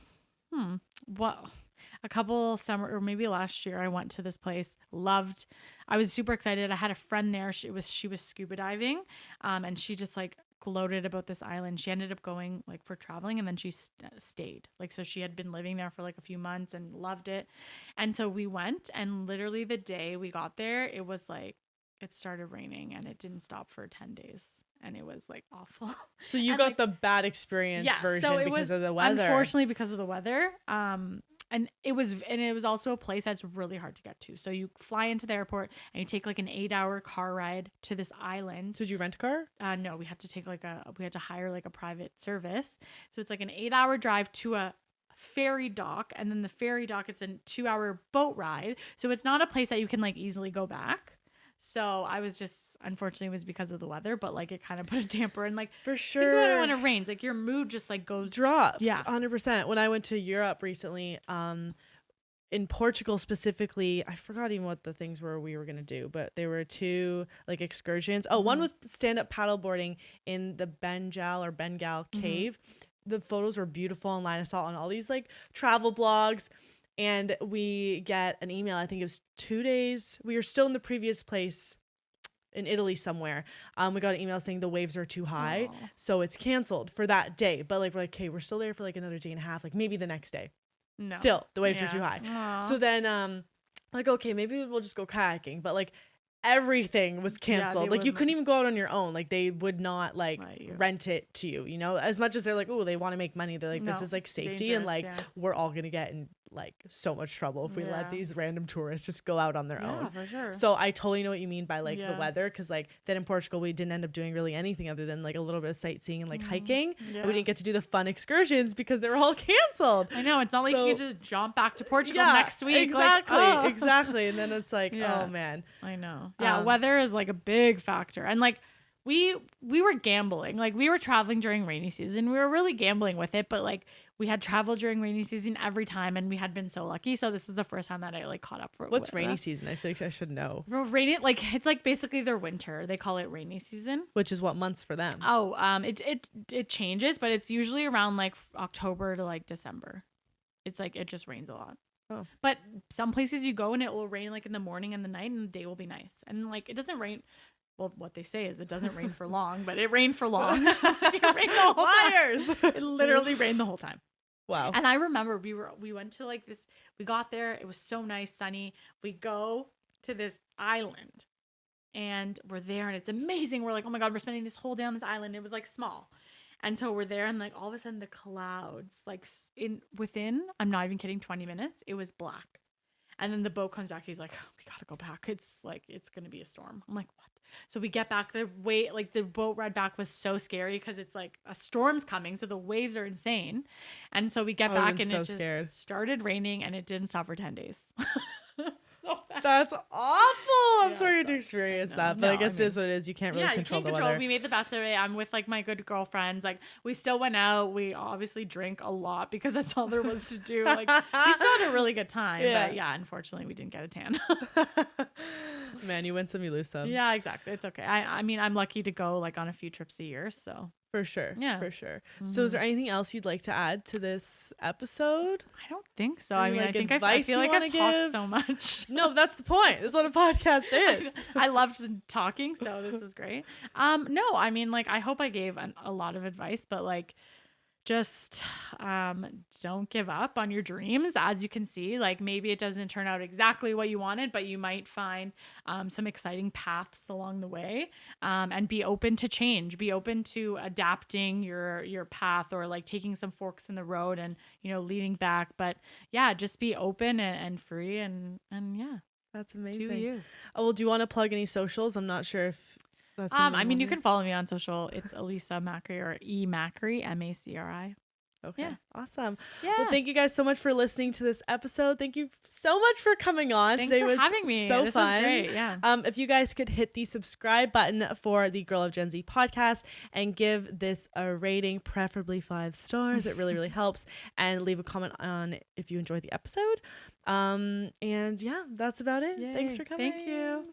a couple summer or maybe last year I went to this place, I was super excited. I had a friend there. She was scuba diving. And she just like gloated about this island. She ended up going like for traveling, and then she stayed. Like, so she had been living there for like a few months and loved it. And so we went, and literally the day we got there, it was like, it started raining and it didn't stop for 10 days. And it was like awful. So you got like, the bad experience version because of the weather. Unfortunately, because of the weather. And it was also a place that's really hard to get to. So you fly into the airport and you take like an 8-hour car ride to this island. Did you rent a car? No, we had to hire like a private service. So it's like an 8-hour drive to a ferry dock, and then the ferry dock, it's a 2-hour boat ride. So it's not a place that you can like easily go back. So I was just, unfortunately, it was because of the weather, but like it kind of put a damper, and like for sure when it rains, like your mood just like drops. Yeah, 100%. When I went to Europe recently, in Portugal specifically, I forgot even what the things were we were gonna do, but there were 2 like excursions. One was stand up paddleboarding in the Bengal cave. The photos were beautiful online. I saw it on all these like travel blogs. And we get an email, I think it was 2 days. We were still in the previous place in Italy somewhere. We got an email saying the waves are too high, Aw. so it's canceled for that day. But like we're like, okay, we're still there for like another day and a half, like maybe the next day. No. Still, the waves are Yeah. too high. Aw. So then like, okay, maybe we'll just go kayaking. But like everything was canceled. Like you wouldn't- couldn't even go out on your own. Like they would not like Let you. rent it to you, you know, as much as they're like, oh, they want to make money. They're like, this No, is like safety, dangerous, and like yeah. we're all gonna get in like so much trouble if we let Yeah. these random tourists just go out on their Yeah, own. for sure. So I totally know what you mean by like the Yeah. weather, because like then in Portugal we didn't end up doing really anything other than like a little bit of sightseeing and like Mm-hmm. hiking. And Yeah. we didn't get to do the fun excursions because they were all canceled. I know, it's not like you So- can just jump back to Portugal next week. Exactly, like, oh. exactly. And then it's like, Yeah. oh man. I know. Yeah, Um, weather is like a big factor. And like we were gambling. Like we were traveling during rainy season. We were really gambling with it, but like we had traveled during rainy season every time and we had been so lucky. So this was the first time that I like caught up for What's with rainy us. season? I feel like I should know. Rainy, like it's like basically their winter. They call it rainy season. Which is what months for them? Oh, it changes, but it's usually around like October to like December. It's like it just rains a lot. Oh. But some places you go and it will rain like in the morning and the night, and the day will be nice. And like it doesn't rain. Well, what they say is it doesn't rain for long, but it rained for long. It rained the whole time. Liars. It literally rained the whole time. Wow. And I remember we went to like this. We got there. It was so nice, sunny. We go to this island, and we're there, and it's amazing. We're like, oh my god, we're spending this whole day on this island. It was like small, and so we're there, and like all of a sudden the clouds, like within, I'm not even kidding, 20 minutes, it was black. And then the boat comes back. He's like, oh, we gotta go back. It's like it's gonna be a storm. I'm like, what? So we get back. The boat ride back was so scary because it's like a storm's coming, so the waves are insane. And so we get I back would've and been it so just scared. started raining and it didn't stop for 10 days. So bad. That's awful. I'm Yeah, sorry you it had to sucks. experience I know. that, but I No, guess I it is what it is. You can't really Yeah, control you can't the control. weather. We made the best of it. I'm with like my good girlfriends. Like we still went out. We obviously drank a lot because that's all there was to do. Like we still had a really good time. Yeah. But yeah, unfortunately we didn't get a tan. Man, you win some, you lose some. Yeah, exactly. It's okay. I mean, I'm lucky to go like on a few trips a year. So For sure. Yeah. For sure. So is there anything else you'd like to add to this episode? I don't think so. Any, I mean, like, I think I advice feel you like wanna I've talked give? so much. No, that's the point. That's what a podcast is. I loved talking, so this was great. No, I mean, like, I hope I gave a lot of advice, but like, just don't give up on your dreams. As you can see, like maybe it doesn't turn out exactly what you wanted, but you might find some exciting paths along the way, and be open to change, be open to adapting your path, or like taking some forks in the road and, you know, leading back. But yeah, just be open and free and yeah, That's do amazing. you. Oh, well, do you want to plug any socials? I'm not sure if that's I mean, you can follow me on social. It's Elyssa Macri, or E.09, Macri. Okay. Yeah. Awesome. Yeah. Well, thank you guys so much for listening to this episode. Thank you so much for coming on. Thanks Today for was having me. so This fun. was great. Yeah. If you guys could hit the subscribe button for the Girl of Gen Z podcast and give this a rating, preferably 5 stars. It really, really helps. And leave a comment on if you enjoyed the episode. And yeah, that's about it. Thanks Yay. for coming. Thank you.